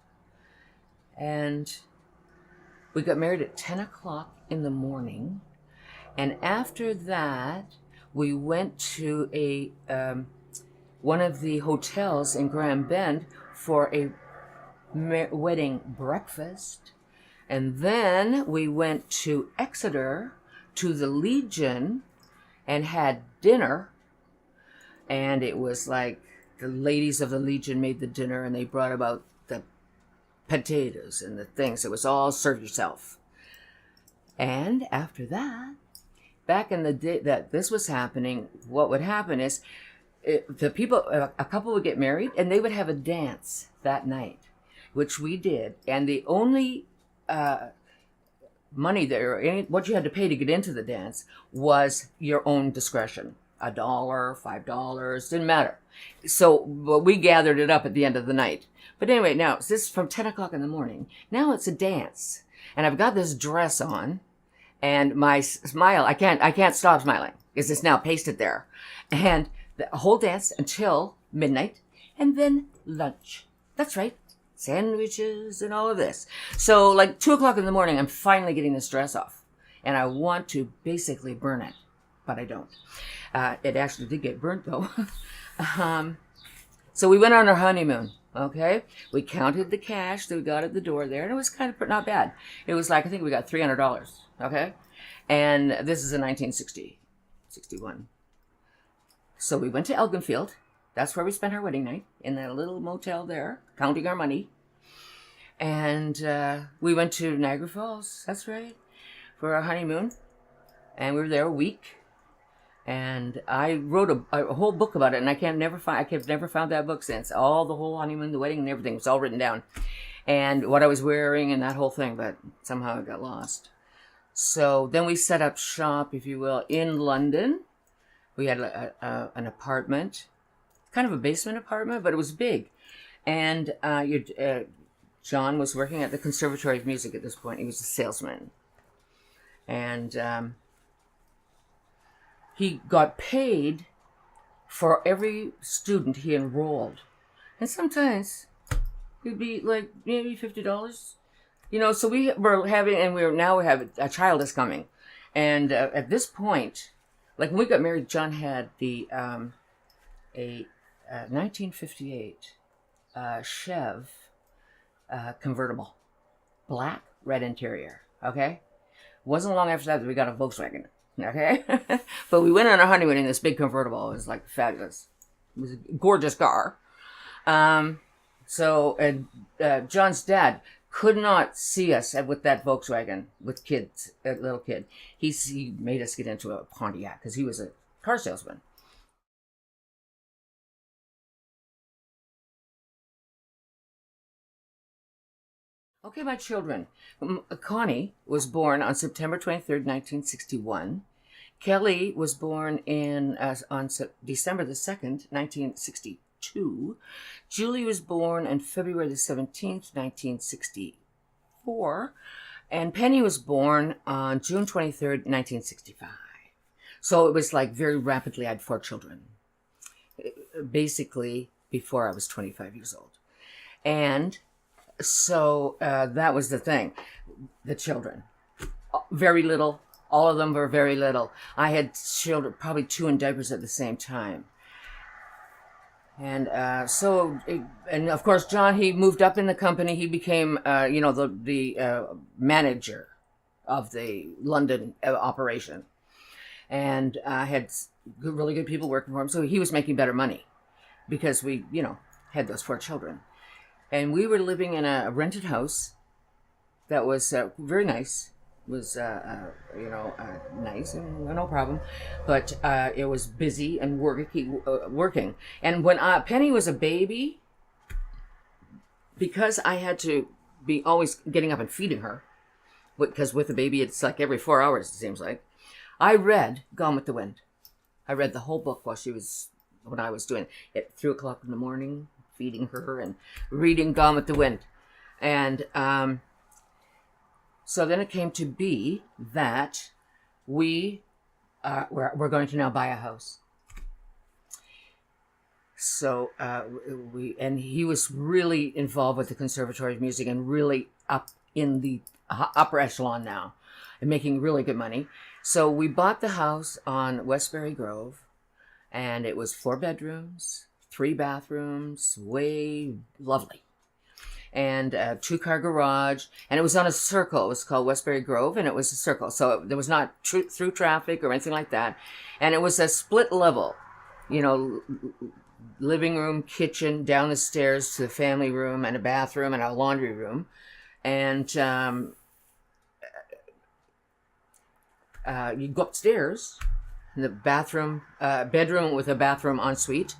And we got married at 10 o'clock in the morning. And after that, we went to one of the hotels in Grand Bend for a wedding breakfast. And then we went to Exeter to the Legion and had dinner, and it was like the ladies of the Legion made the dinner, and they brought about the potatoes and the things. It was all serve yourself. And after that, back in the day that this was happening, what would happen is a couple would get married, and they would have a dance that night, which we did. And the only money there, what you had to pay to get into the dance was your own discretion. $1, $5, didn't matter. So, but we gathered it up at the end of the night. But anyway, now this is from 10 o'clock in the morning. Now it's a dance, and I've got this dress on, and my smile, I can't stop smiling because it's now pasted there, and the whole dance until midnight, and then lunch. That's right. Sandwiches and all of this. So like 2 o'clock in the morning, I'm finally getting this dress off, and I want to basically burn it, but I don't. It actually did get burnt though. So we went on our honeymoon. Okay, we counted the cash that we got at the door there, and it was kind of not bad. It was like, I think we got $300. Okay, and this is in 1961. So we went to Elginfield. That's where we spent our wedding night, in that little motel there, counting our money. And we went to Niagara Falls. That's right, for our honeymoon, and we were there a week. And I wrote a whole book about it, and I never found that book since. All the whole honeymoon, the wedding, and everything was all written down, and what I was wearing and that whole thing. But somehow it got lost. So then we set up shop, if you will, in London. We had an apartment, kind of a basement apartment, but it was big. And John was working at the Conservatory of Music at this point. He was a salesman, and he got paid for every student he enrolled. And sometimes it'd be like maybe $50. So we were having, and we have a child is coming. And at this point, like when we got married, John had a 1958 Chev convertible, black, red interior, okay? Wasn't long after that we got a Volkswagen. Okay, but we went on our honeymoon in this big convertible. It was like fabulous. It was a gorgeous car. So John's dad could not see us with that Volkswagen with kids, a little kid. He made us get into a Pontiac because he was a car salesman. Okay, my children. Connie was born on September 23rd, 1961. Kelly was born on December the 2nd, 1962. Julie was born on February the 17th, 1964. And Penny was born on June 23rd, 1965. So it was like very rapidly, I had 4 children. Basically, before I was 25 years old. And so that was the thing. The children. Very little. All of them were very little. I had children, probably 2 in diapers at the same time. And and of course, John, he moved up in the company. He became, the manager of the London operation. And had really good people working for him. So he was making better money because we, had those 4 children. And we were living in a rented house that was very nice. It was, nice and no problem. But it was busy and working. And when Penny was a baby, because I had to be always getting up and feeding her, because with a baby, it's like every 4 hours, it seems like, I read Gone with the Wind. I read the whole book when I was doing it at 3 o'clock in the morning, feeding her and reading Gone with the Wind. And so then it came to be that we're going to now buy a house. So he was really involved with the Conservatory of Music and really up in the upper echelon now and making really good money. So we bought the house on Westberry Grove, and it was 4 bedrooms, 3 bathrooms, way lovely. And a 2-car garage, and it was on a circle. It was called Westberry Grove, and it was a circle. So there was not through traffic or anything like that. And it was a split level, living room, kitchen, down the stairs to the family room, and a bathroom, and a laundry room. And you go upstairs, in the bathroom, bedroom with a bathroom ensuite.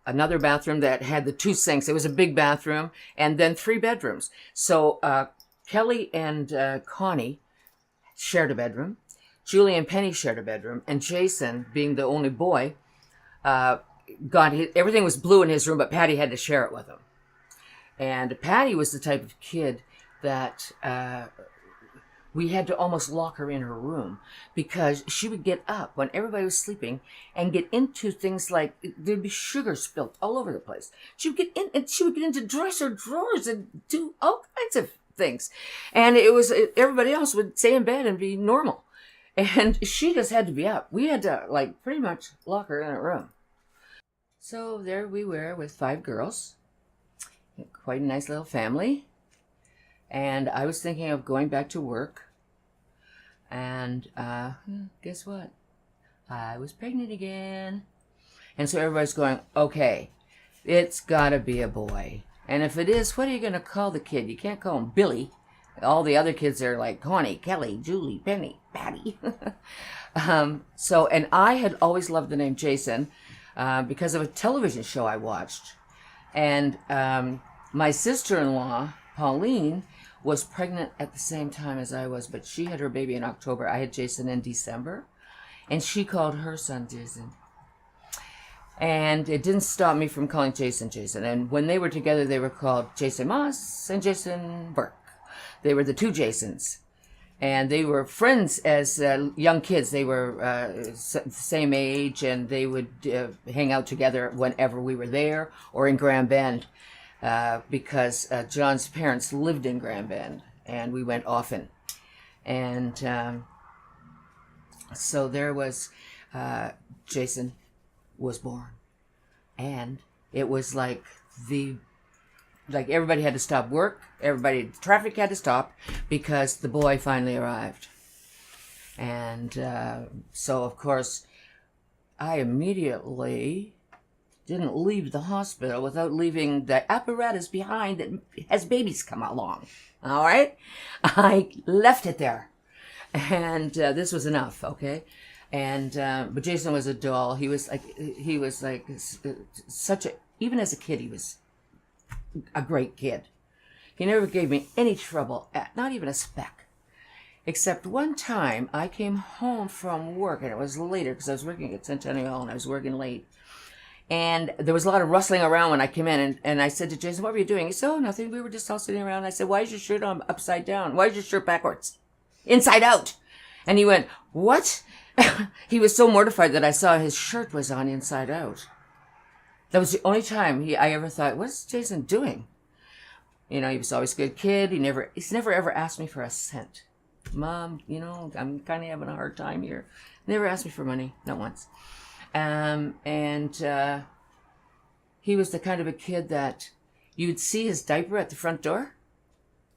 Another bathroom that had the 2 sinks. It was a big bathroom, and then 3 bedrooms. So Kelly and Connie shared a bedroom. Julie and Penny shared a bedroom, and Jason, being the only boy, everything was blue in his room, but Patty had to share it with him. And Patty was the type of kid that we had to almost lock her in her room because she would get up when everybody was sleeping and get into things like there'd be sugar spilt all over the place. She would get in and she would get into dresser drawers and do all kinds of things. And everybody else would stay in bed and be normal. And she just had to be up. We had to pretty much lock her in a room. So there we were with 5 girls, quite a nice little family. And I was thinking of going back to work. And guess what? I was pregnant again. And so everybody's going, okay, it's got to be a boy. And if it is, what are you going to call the kid? You can't call him Billy. All the other kids are like Connie, Kelly, Julie, Penny, Patty. And I had always loved the name Jason because of a television show I watched. And my sister-in-law, Pauline, was pregnant at the same time as I was, but she had her baby in October. I had Jason in December, and she called her son Jason. And it didn't stop me from calling Jason Jason. And when they were together, they were called Jane Masse and Jason Burke. They were the 2 Jasons. And they were friends as young kids. They were the same age, and they would hang out together whenever we were there or in Grand Bend because John's parents lived in Grand Bend, and we went often. And so there was Jason was born, and it was like everybody had to stop work, traffic had to stop because the boy finally arrived. And so of course I immediately didn't leave the hospital without leaving the apparatus behind as babies come along. All right, I left it there, and this was enough. Okay. And but Jason was a doll. He was like such a, even as a kid, he was a great kid. He never gave me any trouble, not even a speck. Except one time I came home from work, and it was later because I was working at Centennial Hall and I was working late. And there was a lot of rustling around when I came in, and I said to Jason, "What were you doing?" He said, "Oh, nothing. We were just all sitting around." I said, "Why is your shirt on upside down? Why is your shirt backwards? Inside out?" And he went, "What?" He was so mortified that I saw his shirt was on inside out. That was the only time I ever thought, what's Jason doing? You know, he was always a good kid. He's never ever asked me for a cent. Mom, you know, I'm kind of having a hard time here. Never asked me for money, not once. He was the kind of a kid that you'd see his diaper at the front door,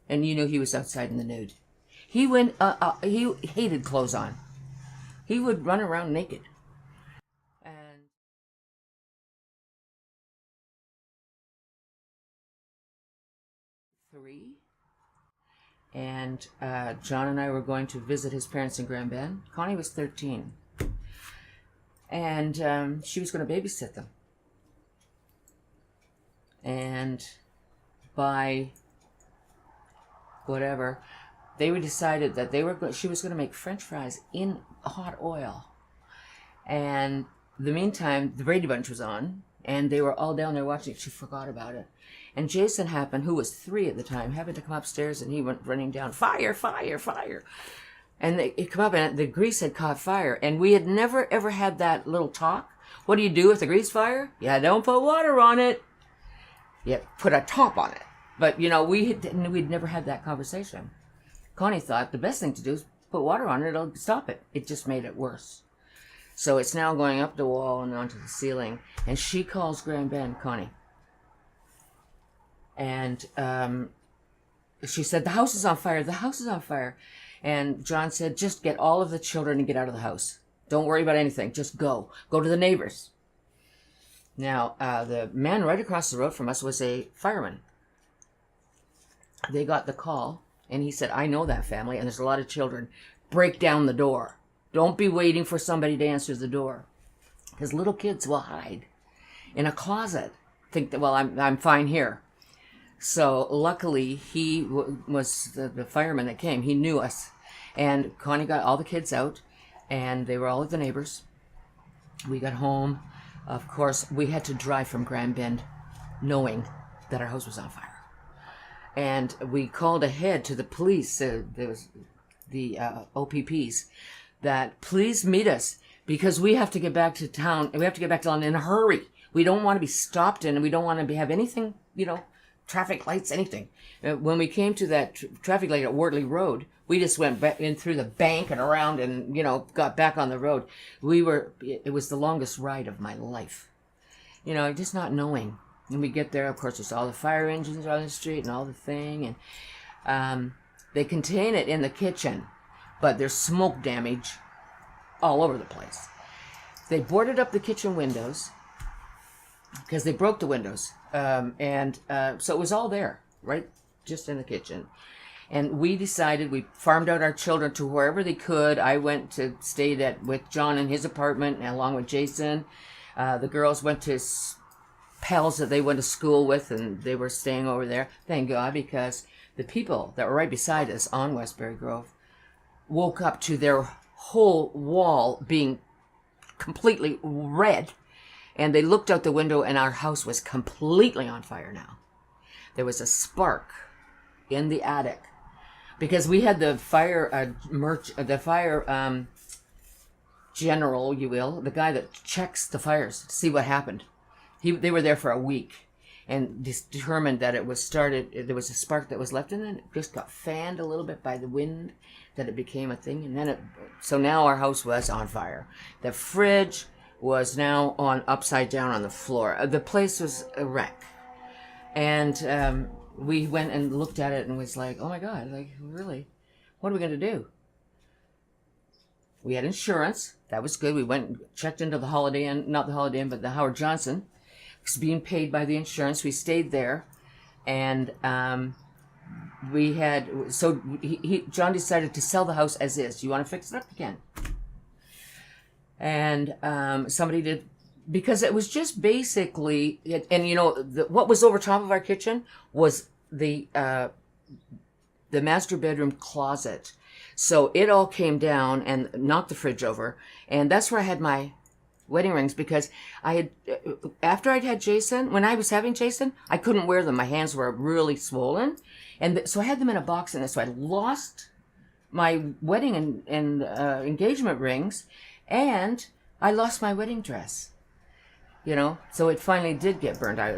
and you knew he was outside in the nude. He hated clothes on. He would run around naked. And three. And John and I were going to visit his parents in Grand Bend. Connie was 13. And she was going to babysit them. And by whatever, they decided that she was going to make French fries in hot oil. And in the meantime, the Brady Bunch was on, and they were all down there watching. She forgot about it. And Jason happened, who was 3 at the time, happened to come upstairs, and he went running down, "Fire, fire, fire." And they come up, and the grease had caught fire. And we had never, ever had that little talk. What do you do with the grease fire? Yeah, don't put water on it. You put a top on it. But, you know, we'd never had that conversation. Connie thought the best thing to do is put water on it. It'll stop it. It just made it worse. So it's now going up the wall and onto the ceiling. And she calls Grand Bend, Connie. And she said, "The house is on fire. The house is on fire." And John said, "Just get all of the children and get out of the house. Don't worry about anything. Just go. Go to the neighbors." Now, the man right across the road from us was a fireman. They got the call, and he said, "I know that family, and there's a lot of children. Break down the door. Don't be waiting for somebody to answer the door. Because little kids will hide in a closet. Think that, well, I'm fine here." So luckily, he was the fireman that came. He knew us. And Connie got all the kids out, and they were all at the neighbors. We got home. Of course, we had to drive from Grand Bend knowing that our house was on fire. And we called ahead to the police, there was the OPPs, that please meet us because we have to get back to town. We have to get back to London in a hurry. We don't want to be stopped and we don't want to have anything, you know, traffic lights, anything. When we came to that traffic light at Wortley Road, we just went back in through the bank and around and, you know, got back on the road. It was the longest ride of my life. just not knowing. And we get there, of course, there's all the fire engines on the street and all the thing, and they contain it in the kitchen, but there's smoke damage all over the place. They boarded up the kitchen windows because they broke the windows, and so it was all there, right, just in the kitchen. And we decided, we farmed out our children to wherever they could. I went to stay with John in his apartment, and along with Jason. The girls went to pals that they went to school with, and they were staying over there. Thank God, because the people that were right beside us on Westberry Grove woke up to their whole wall being completely red. And they looked out the window, and our house was completely on fire now. There was a spark in the attic. Because we had the fire general, you will, the guy that checks the fires to see what happened. They were there for a week and determined that there was a spark that was left in it. It just got fanned a little bit by the wind, that it became a thing. And then so now our house was on fire. The fridge was now upside down on the floor. The place was a wreck. And we went and looked at it and was like, oh my God, like, really, what are we going to do? We had insurance. That was good. We went and checked into the Holiday Inn, not the Holiday Inn, but the Howard Johnson. It's being paid by the insurance. We stayed there. And John decided to sell the house as is. You want to fix it up? You can. And somebody did. Because it was just basically, and what was over top of our kitchen was the master bedroom closet. So it all came down and knocked the fridge over. And that's where I had my wedding rings, because after I'd had Jason, when I was having Jason, I couldn't wear them. My hands were really swollen. And so I had them in a box in it. So I lost my wedding and engagement rings, and I lost my wedding dress. So it finally did get burned out,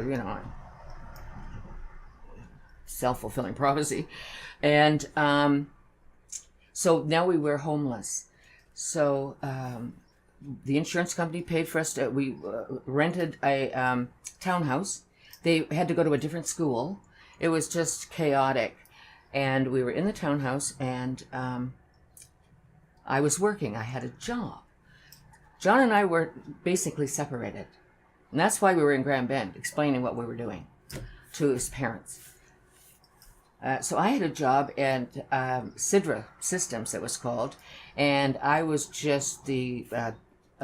self-fulfilling prophecy. And so now we were homeless. So the insurance company paid for us we rented a townhouse. They had to go to a different school. It was just chaotic. And we were in the townhouse, and I was working. I had a job. John and I were basically separated. And that's why we were in Grand Bend, explaining what we were doing to his parents. So I had a job at Sidra Systems, it was called, and I was just the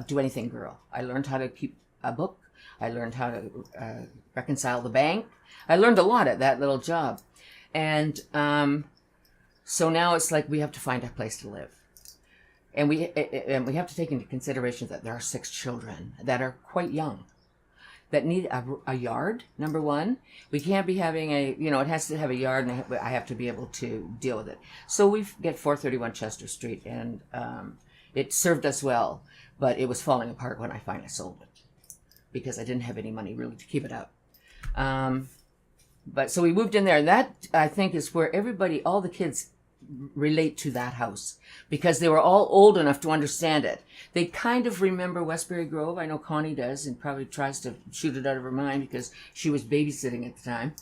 do anything girl. I learned how to keep a book. I learned how to reconcile the bank. I learned a lot at that little job. And so now it's like we have to find a place to live. And we have to take into consideration that there are 6 children that are quite young, that need a yard, number one. We can't be having it has to have a yard, and I have to be able to deal with it. So we get 431 Chester Street, and it served us well, but it was falling apart when I finally sold it, because I didn't have any money really to keep it up. But so we moved in there, and that, I think, is where all the kids relate to that house, because they were all old enough to understand it. They kind of remember Westberry Grove. I know Connie does, and probably tries to shoot it out of her mind because she was babysitting at the time,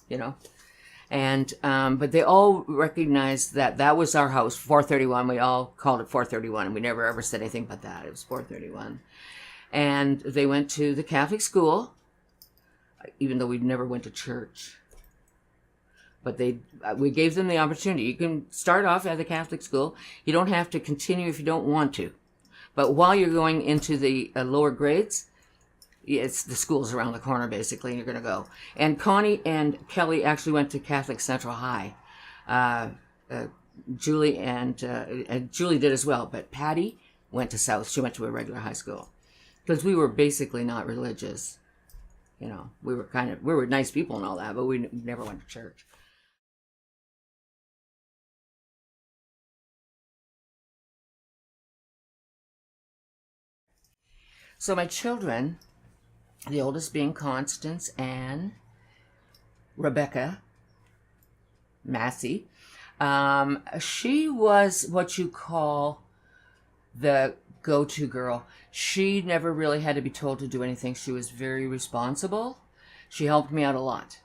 And but they all recognized that was our house, 431. We all called it 431, and we never ever said anything but that. It was 431. And they went to the Catholic school, even though we never went to church. But we gave them the opportunity. You can start off at the Catholic school. You don't have to continue if you don't want to. But while you're going into the lower grades, it's the school's around the corner, basically, and you're going to go. And Connie and Kelly actually went to Catholic Central High. Julie and Julie did as well. But Patty went to South. She went to a regular high school. Because we were basically not religious. We were nice people and all that, but we never went to church. So my children, the oldest being Constance and Rebecca Masse, she was what you call the go-to girl. She never really had to be told to do anything. She was very responsible. She helped me out a lot.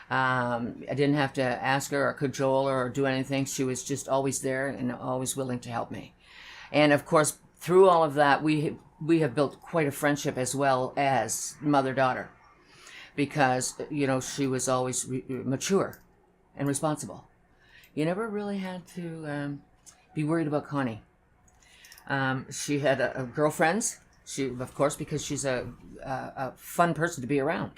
I didn't have to ask her or cajole her or do anything. She was just always there and always willing to help me. And of course, through all of that, we have built quite a friendship as well as mother-daughter, because, you know, she was always mature and responsible. You never really had to be worried about Connie. She had girlfriends. She, of course, because she's a fun person to be around.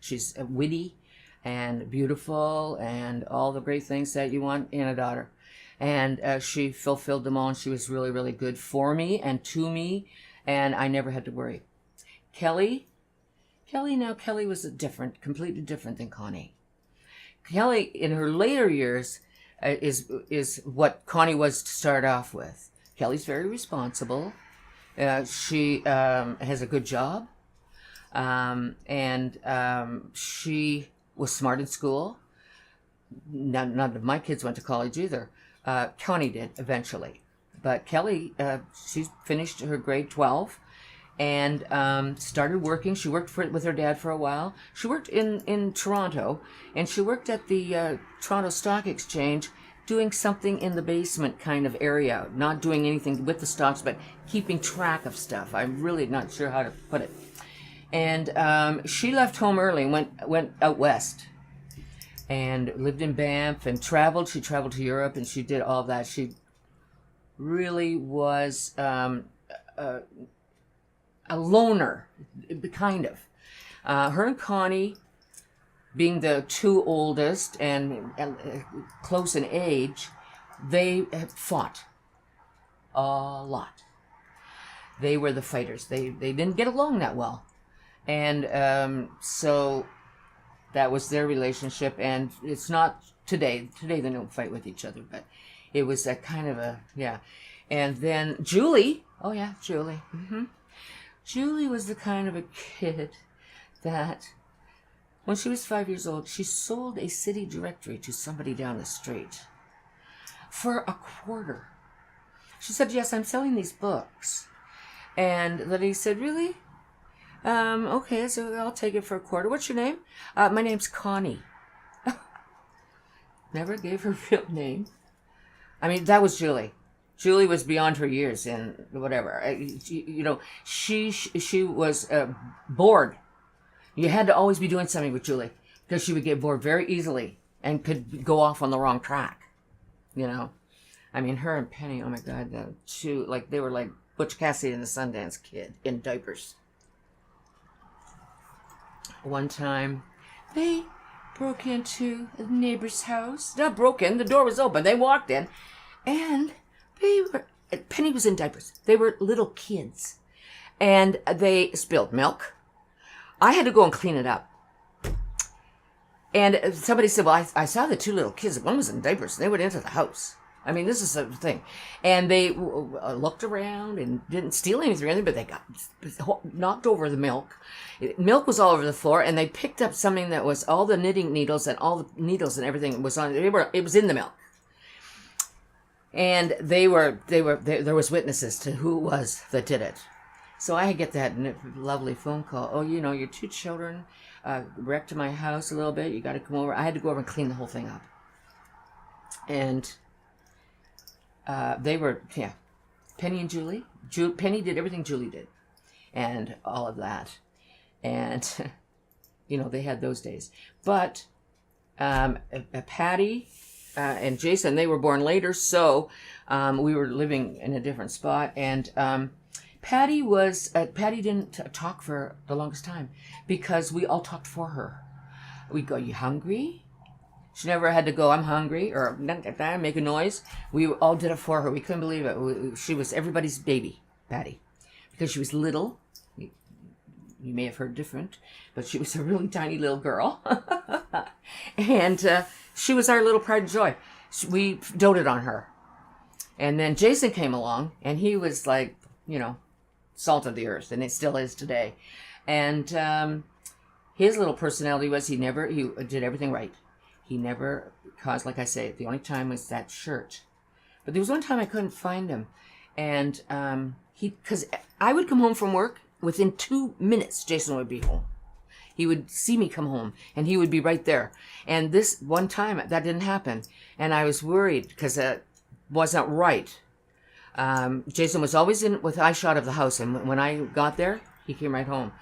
She's witty and beautiful and all the great things that you want in a daughter. And she fulfilled them all, and she was really, really good for me and to me, and I never had to worry. Kelly was completely different than Connie. Kelly, in her later years, is what Connie was to start off with. Kelly's very responsible. She has a good job, and she was smart in school. None of my kids went to college either. Connie did eventually, but Kelly, she finished her grade 12 and started working. She worked with her dad for a while. She worked in Toronto, and she worked at the Toronto Stock Exchange doing something in the basement kind of area, not doing anything with the stocks, but keeping track of stuff. I'm really not sure how to put it. And she left home early and went out west and lived in Banff and traveled. She traveled to Europe, and she did all that. She really was a loner, kind of. Her and Connie, being the two oldest and close in age, they fought a lot. They were the fighters. They didn't get along that well. And so that was their relationship, and it's not today. Today they don't fight with each other, but it was a kind of a, yeah. And then Julie, oh yeah, Julie. Julie was the kind of a kid that when she was 5 years old, she sold a city directory to somebody down the street for $0.25. She said, "Yes, I'm selling these books." And the lady said, "Really? Okay, so I'll take it for $0.25. What's your name?" "My name's Connie." Never gave her real name. I mean, that was Julie. Julie was beyond her years in whatever. You know, she was bored. You had to always be doing something with Julie, because she would get bored very easily and could go off on the wrong track. You know, I mean, her and Penny, oh my God, the two, like, they were like Butch Cassidy and the Sundance Kid in diapers. One time, they broke into a neighbor's house. Not broken, the door was open. They walked in, and Penny was in diapers. They were little kids, and they spilled milk. I had to go and clean it up. And somebody said, "Well, I saw the two little kids. One was in diapers. They went into the house." I mean, this is a thing. And they looked around and didn't steal anything, but they got knocked over the milk. Milk was all over the floor, and they picked up something that was all the knitting needles, and all the needles and everything was on. It was in the milk. And there was witnesses to who it was that did it. So I get that lovely phone call. "Oh, you know, your two children wrecked my house a little bit. You got to come over." I had to go over and clean the whole thing up. And they were, yeah, Penny and Julie. Penny did everything Julie did, and all of that. And, you know, they had those days. But Patty and Jason, they were born later, so we were living in a different spot. And Patty didn't talk for the longest time, because we all talked for her. We'd go, "You hungry?" She never had to go, "I'm hungry," or make a noise. We all did it for her. We couldn't believe it. She was everybody's baby, Patty, because she was little. You may have heard different, but she was a really tiny little girl. And she was our little pride and joy. We doted on her. And then Jason came along, and he was like, you know, salt of the earth, and it still is today. And his little personality was he did everything right. He never caused, like I say, the only time was that shirt. But there was one time I couldn't find him, and because I would come home from work, within 2 minutes, Jason would be home. He would see me come home, and he would be right there. And this one time, that didn't happen. And I was worried because that wasn't right. Jason was always in with eye shot of the house, and when I got there, he came right home.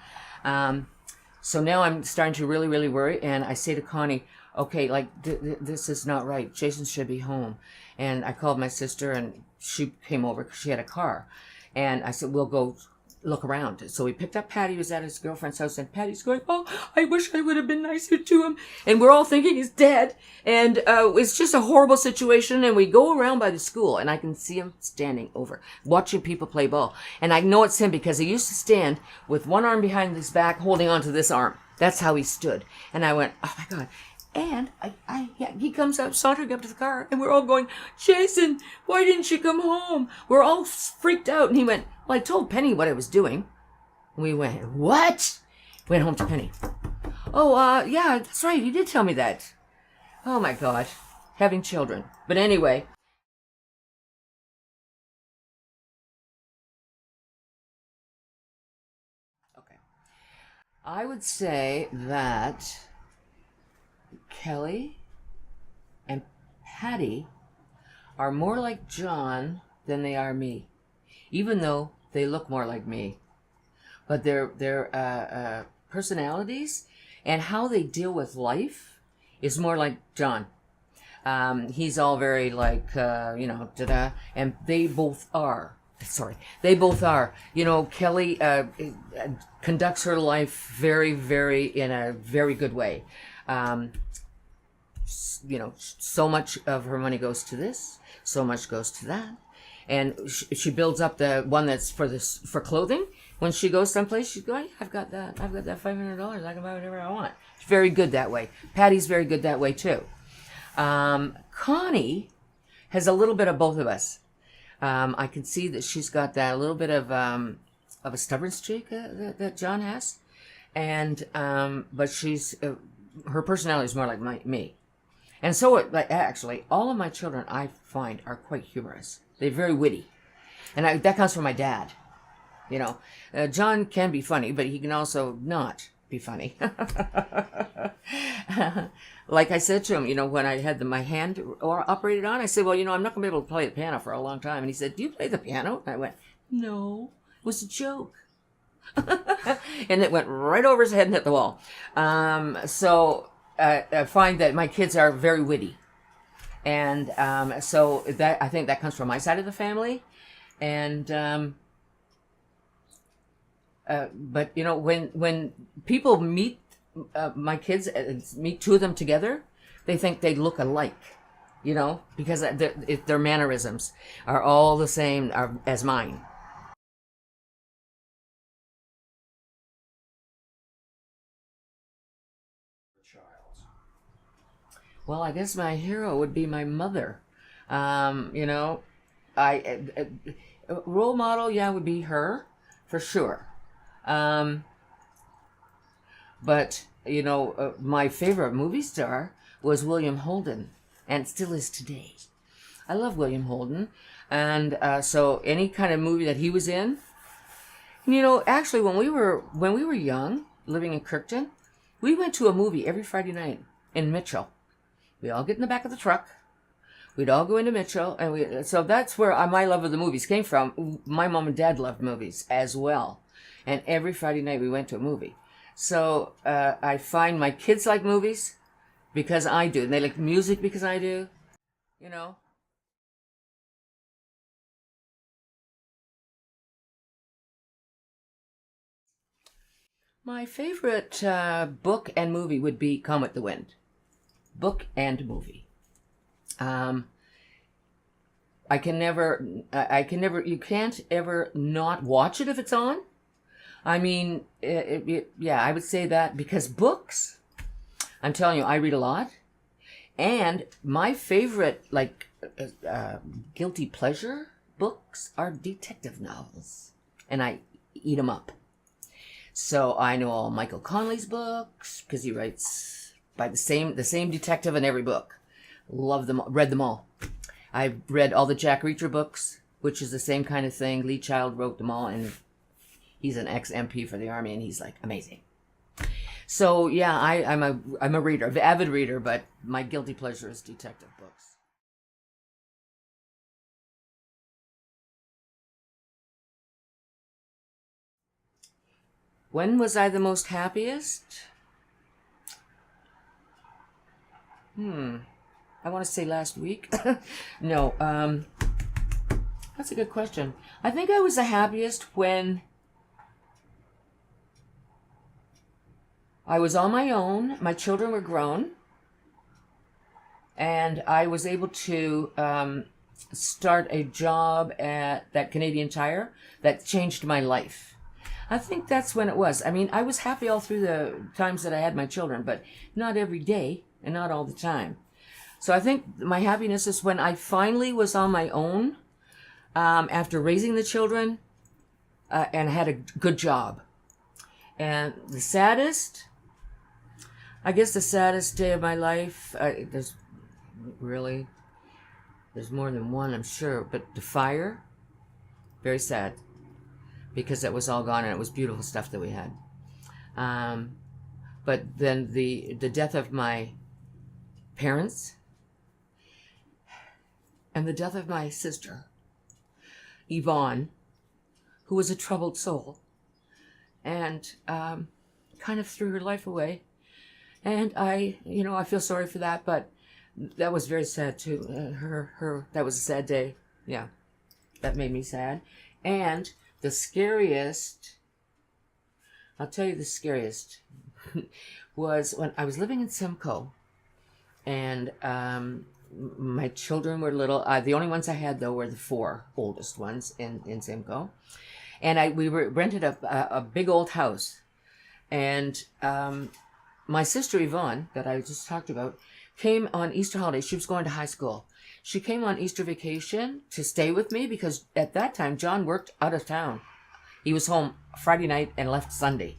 So now I'm starting to really, really worry, and I say to Connie, okay, like, this is not right. Jason should be home. And I called my sister, and she came over because she had a car. And I said, we'll go look around. So we picked up Patty, who was at his girlfriend's house, and Patty's going, oh, I wish I would have been nicer to him. And we're all thinking he's dead. And it's just a horrible situation. And we go around by the school, and I can see him standing over, watching people play ball. And I know it's him because he used to stand with one arm behind his back, holding onto this arm. That's how he stood. And I went, oh, my God. And he comes up, sauntering up to the car, and we're all going, Jason, why didn't you come home? We're all freaked out. And he went, well, I told Penny what I was doing. And we went, what? Went home to Penny. Oh, yeah, that's right. You did tell me that. Oh, my God. Having children. But anyway. Okay. I would say that Kelly and Patty are more like John than they are me, even though they look more like me. But their personalities and how they deal with life is more like John. He's all very like, da-da, and they both are. They both are. You know, Kelly conducts her life very, very, in a very good way. So much of her money goes to this, so much goes to that. And she builds up the one that's for clothing. When she goes someplace, she's going, I've got that $500. I can buy whatever I want. She's very good that way. Patty's very good that way too. Connie has a little bit of both of us. I can see that she's got that a little bit of a stubborn streak that John has, and but her personality is more like me. And so, actually, all of my children I find are quite humorous. They're very witty, and that comes from my dad. You know, John can be funny, but he can also not be funny. Like I said to him, when I had my hand operated on, I said, well, I'm not going to be able to play the piano for a long time. And he said, do you play the piano? And I went, no, it was a joke. And it went right over his head and hit the wall. So I find that my kids are very witty. And so that I think that comes from my side of the family. And but when people meet my kids, meet two of them together, they think they look alike, because their mannerisms are all the same as mine. Well, I guess my hero would be my mother. Role model, would be her for sure. But my favorite movie star was William Holden, and still is today. I love William Holden, and so any kind of movie that he was in. Actually, when we were young, living in Kirkton, we went to a movie every Friday night in Mitchell. We'd all get in the back of the truck. We'd all go into Mitchell, and so that's where my love of the movies came from. My mom and dad loved movies as well, and every Friday night we went to a movie. So I find my kids like movies because I do, and they like music because I do. My favorite book and movie would be Come With the Wind. Book and movie. You can't ever not watch it if it's on. I mean, I would say that because books, I'm telling you, I read a lot. And my favorite, guilty pleasure books are detective novels. And I eat them up. So I know all Michael Connelly's books because he writes by the same detective in every book. Love them, read them all. I've read all the Jack Reacher books. which is the same kind of thing. Lee Child wrote them all, and he's an ex-MP for the Army, and he's like amazing. So yeah, I'm a reader, an avid reader, but my guilty pleasure is detective books. When was I the most happiest? I want to say last week. No, that's a good question. I think I was the happiest when I was on my own. My children were grown, and I was able to start a job at that Canadian Tire that changed my life. I think that's when it was. I mean, I was happy all through the times that I had my children, but not every day and not all the time. So I think my happiness is when I finally was on my own after raising the children and had a good job. And the saddest, I guess the saddest day of my life, there's more than one, I'm sure, but the fire, very sad, because it was all gone and it was beautiful stuff that we had. But then the death of my parents and the death of my sister, Yvonne, who was a troubled soul and kind of threw her life away. And I feel sorry for that, but that was very sad too. That was a sad day. Yeah, that made me sad. And the scariest, I'll tell you the scariest, was when I was living in Simcoe, and my children were little. The only ones I had, though, were the 4 oldest ones in Simcoe. And we rented a big old house. And my sister Yvonne, that I just talked about, came on Easter holidays. She was going to high school. She came on Easter vacation to stay with me because at that time, John worked out of town. He was home Friday night and left Sunday.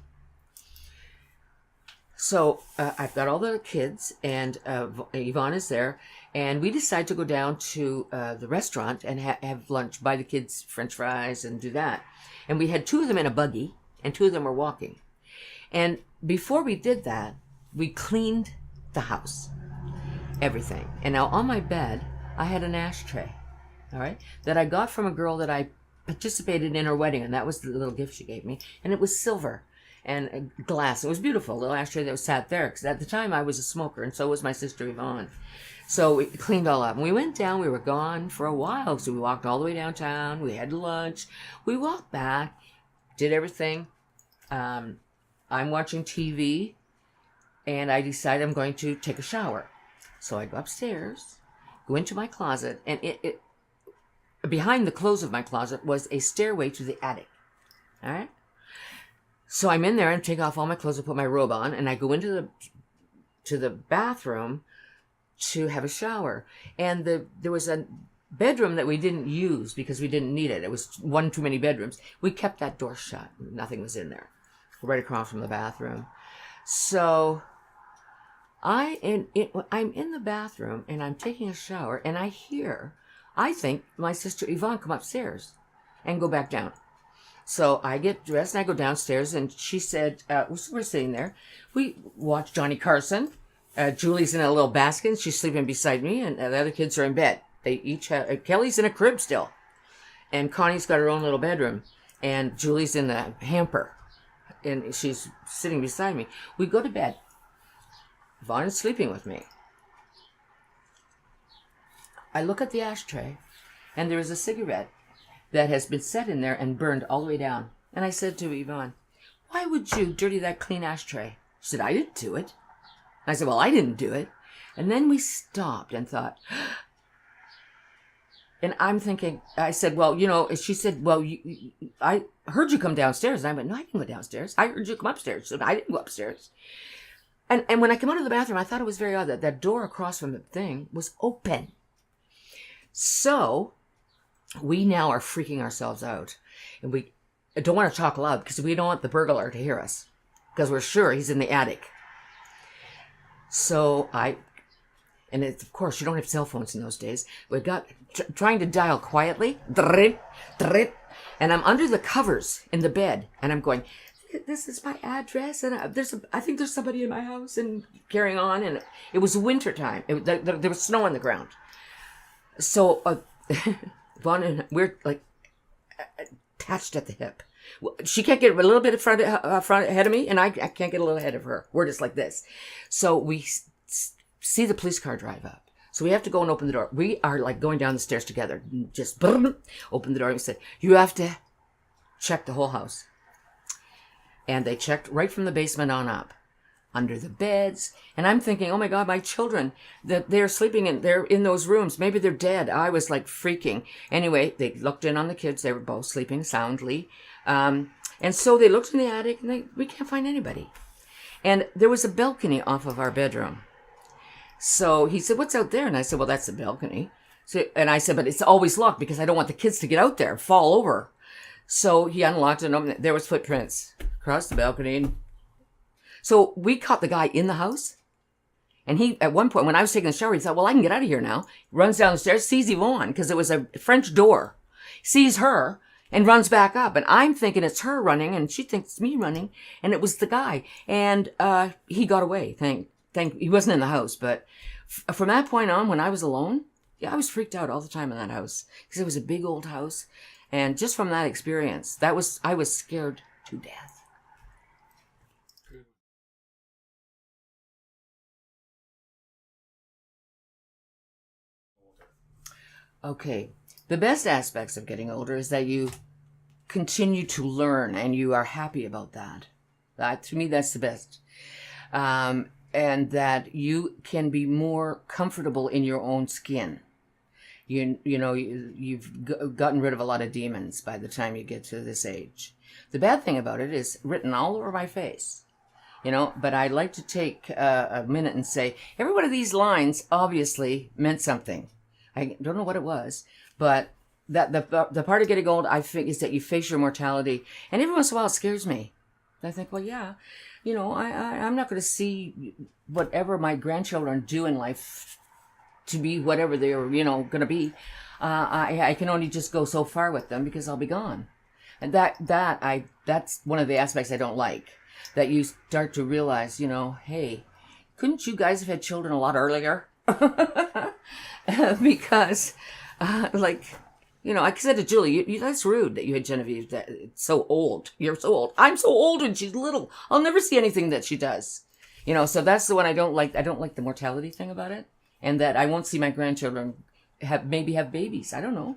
So I've got all the kids, and Yvonne is there, and we decided to go down to the restaurant and have lunch, buy the kids French fries and do that. And we had 2 of them in a buggy, and 2 of them were walking. And before we did that, we cleaned the house, everything. And now on my bed, I had an ashtray, all right, that I got from a girl that I participated in her wedding, and that was the little gift she gave me. And it was silver and glass. It was beautiful, a little ashtray that was sat there, because at the time I was a smoker, and so was my sister Yvonne. So we cleaned all up, and we went down. We were gone for a while, so we walked all the way downtown. We had lunch. We walked back, did everything. I'm watching TV, and I decided I'm going to take a shower. So I go upstairs, go into my closet, and it behind the clothes of my closet was a stairway to the attic. All right? So I'm in there and take off all my clothes and put my robe on, and I go into the bathroom to have a shower. And there was a bedroom that we didn't use because we didn't need it. It was one too many bedrooms. We kept that door shut. Nothing was in there. Right across from the bathroom. So I'm in the bathroom and I'm taking a shower, and I think my sister Yvonne come upstairs and go back down. So I get dressed and I go downstairs, and she said, we're sitting there. We watch Johnny Carson. Julie's in a little basket, and she's sleeping beside me, and the other kids are in bed. They each have, Kelly's in a crib still, and Connie's got her own little bedroom, and Julie's in the hamper, and she's sitting beside me. We go to bed. Vaughn is sleeping with me. I look at the ashtray, and there is a cigarette that has been set in there and burned all the way down. And I said to Yvonne, "Why would you dirty that clean ashtray?" She said, "I didn't do it." I said, "Well, I didn't do it." And then we stopped and thought, and I'm thinking, I said, "Well, she said, well, I heard you come downstairs." And I went, "No, I didn't go downstairs. I heard you come upstairs." She said, "I didn't go upstairs." And when I came out of the bathroom, I thought it was very odd that that door across from the thing was open. So we now are freaking ourselves out. And we don't want to talk loud because we don't want the burglar to hear us, because we're sure he's in the attic. So of course, you don't have cell phones in those days. We got trying to dial quietly, and I'm under the covers in the bed, and I'm going, this is my address, and I think there's somebody in my house, and carrying on. And it was winter time. There was snow on the ground. So Vaughn and we're like attached at the hip. She can't get a little bit front ahead of me, and I can't get a little ahead of her. We're just like this. So we see the police car drive up. So we have to go and open the door. We are like going down the stairs together. Just open the door, and we said, you have to check the whole house. And they checked right from the basement on up, under the beds. And I'm thinking, oh my God, my children, that they're sleeping they're in those rooms. Maybe they're dead. I was like freaking. Anyway, they looked in on the kids. They were both sleeping soundly. And so they looked in the attic, and we can't find anybody. And there was a balcony off of our bedroom. So he said, what's out there? And I said, well, that's the balcony. And I said, but it's always locked because I don't want the kids to get out there, fall over. So he unlocked it, and there was footprints across the balcony. So we caught the guy in the house. And he, at one point, when I was taking a shower, he thought, well, I can get out of here now. Runs down the stairs, sees Yvonne, because it was a French door. Sees her and runs back up. And I'm thinking it's her running, and she thinks it's me running. And it was the guy. And he got away. He wasn't in the house. But from that point on, when I was alone, I was freaked out all the time in that house. Because it was a big old house. And just from that experience, I was scared to death. Okay. The best aspects of getting older is that you continue to learn and you are happy about that. To me, that's the best. And that you can be more comfortable in your own skin. You've gotten rid of a lot of demons by the time you get to this age. The bad thing about it is written all over my face, but I like to take a minute and say, every one of these lines obviously meant something. I don't know what it was, but that the part of getting old, I think, is that you face your mortality. And every once in a while it scares me. I think, well, yeah, I'm not going to see whatever my grandchildren do in life to be whatever they're, going to be. I can only just go so far with them because I'll be gone. And that's one of the aspects I don't like. That you start to realize, hey, couldn't you guys have had children a lot earlier? Because, I said to Julie, that's rude that you had Genevieve that it's so old. You're so old. I'm so old and she's little. I'll never see anything that she does. So that's the one I don't like. I don't like the mortality thing about it. And that I won't see my grandchildren have babies. I don't know.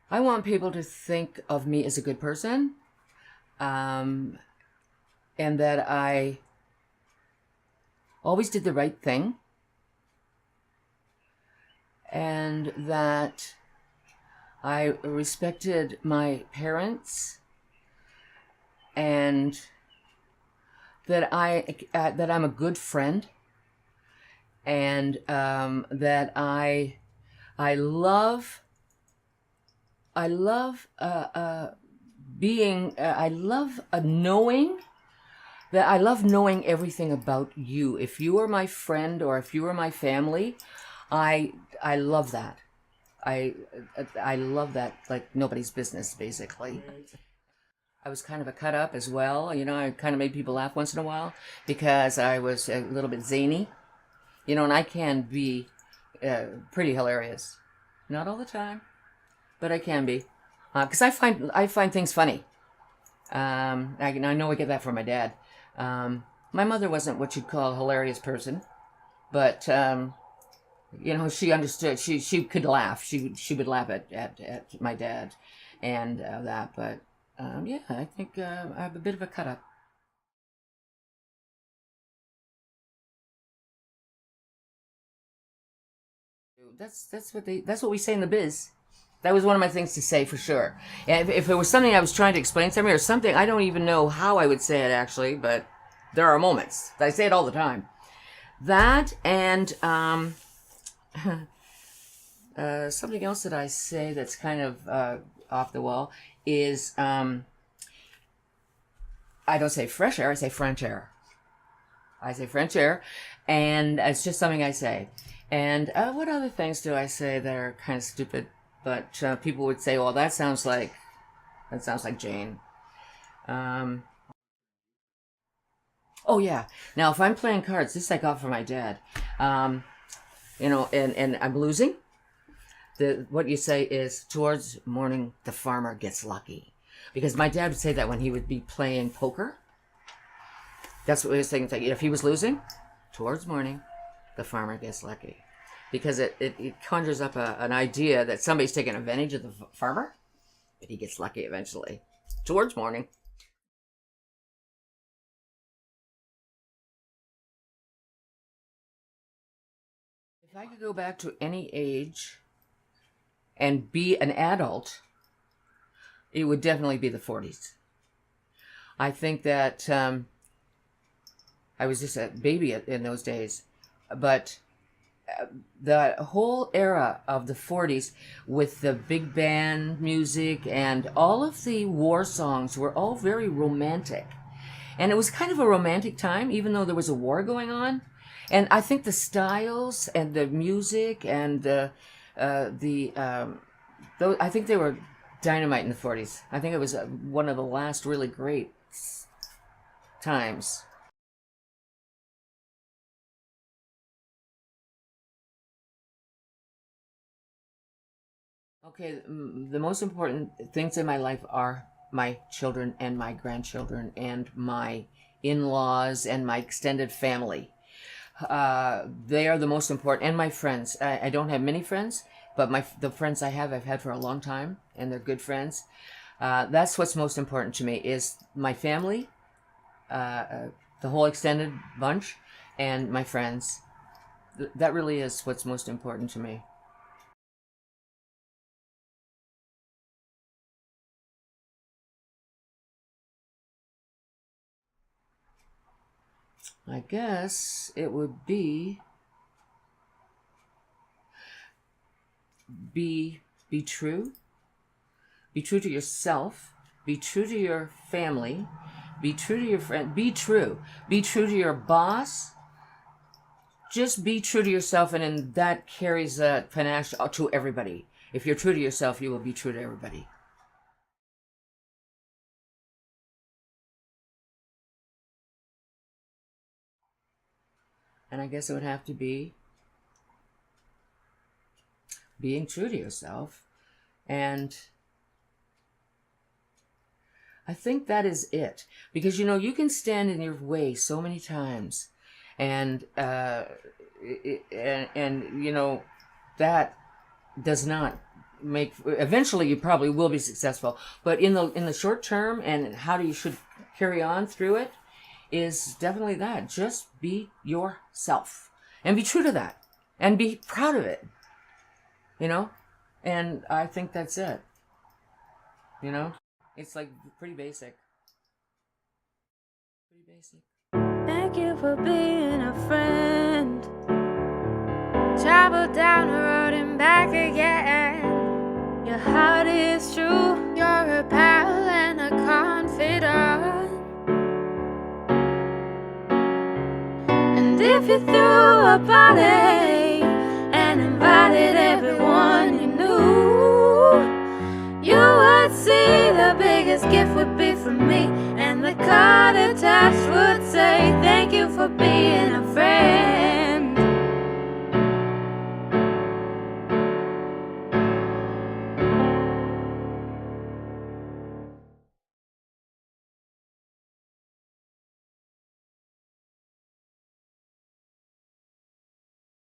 I want people to think of me as a good person. And that I always did the right thing. And that I respected my parents, and that I'm a good friend, and that I love knowing everything about you. If you are my friend or if you are my family, I love that. I love that like nobody's business, basically. I was kind of a cut up as well. I kind of made people laugh once in a while because I was a little bit zany. And I can be pretty hilarious. Not all the time, but I can be. Because I find things funny. I know I get that from my dad. My mother wasn't what you'd call a hilarious person, but she understood. She could laugh. She would laugh at my dad and that. But I think I have a bit of a cut up. That's what we say in the biz. That was one of my things to say for sure. And if it was something I was trying to explain to somebody or something, I don't even know how I would say it actually, but there are moments. I say it all the time. That and something else that I say that's kind of off the wall is I don't say fresh air, I say French air. I say French air, and it's just something I say. And what other things do I say that are kind of stupid? But people would say, "Well, that sounds like Jane." Oh yeah. Now, if I'm playing cards, this I got from my dad. You know, and I'm losing. What you say is, towards morning, the farmer gets lucky, because my dad would say that when he would be playing poker. That's what he was saying. If he was losing, towards morning, the farmer gets lucky, because it conjures up an idea that somebody's taking advantage of the farmer, but he gets lucky eventually. Towards morning. If I could go back to any age and be an adult, it would definitely be the 40s. I think that I was just a baby in those days, but the whole era of the 40s, with the big band music and all of the war songs, were all very romantic. And it was kind of a romantic time, even though there was a war going on. And I think the styles and the music and I think they were dynamite in the 40s. I think it was one of the last really great times. Okay, the most important things in my life are my children and my grandchildren and my in-laws and my extended family. They are the most important, and my friends. I don't have many friends, but the friends I have, I've had for a long time, and they're good friends. That's what's most important to me, is my family, the whole extended bunch, and my friends. That really is what's most important to me. I guess it would be true. Be true to yourself. Be true to your family. Be true to your friend. Be true. Be true to your boss. Just be true to yourself, and then that carries that panache to everybody. If you're true to yourself, you will be true to everybody. And I guess it would have to be being true to yourself. And I think that is it. Because, you can stand in your way so many times. And, that does not make, eventually you probably will be successful. But in the short term, and how you should carry on through it, is definitely that. Just be yourself. And be true to that. And be proud of it. And I think that's it. It's like pretty basic. Pretty basic. Thank you for being a friend. Travel down the road and back again. Your heart is true. You're a pal and a confidant. And if you threw a party,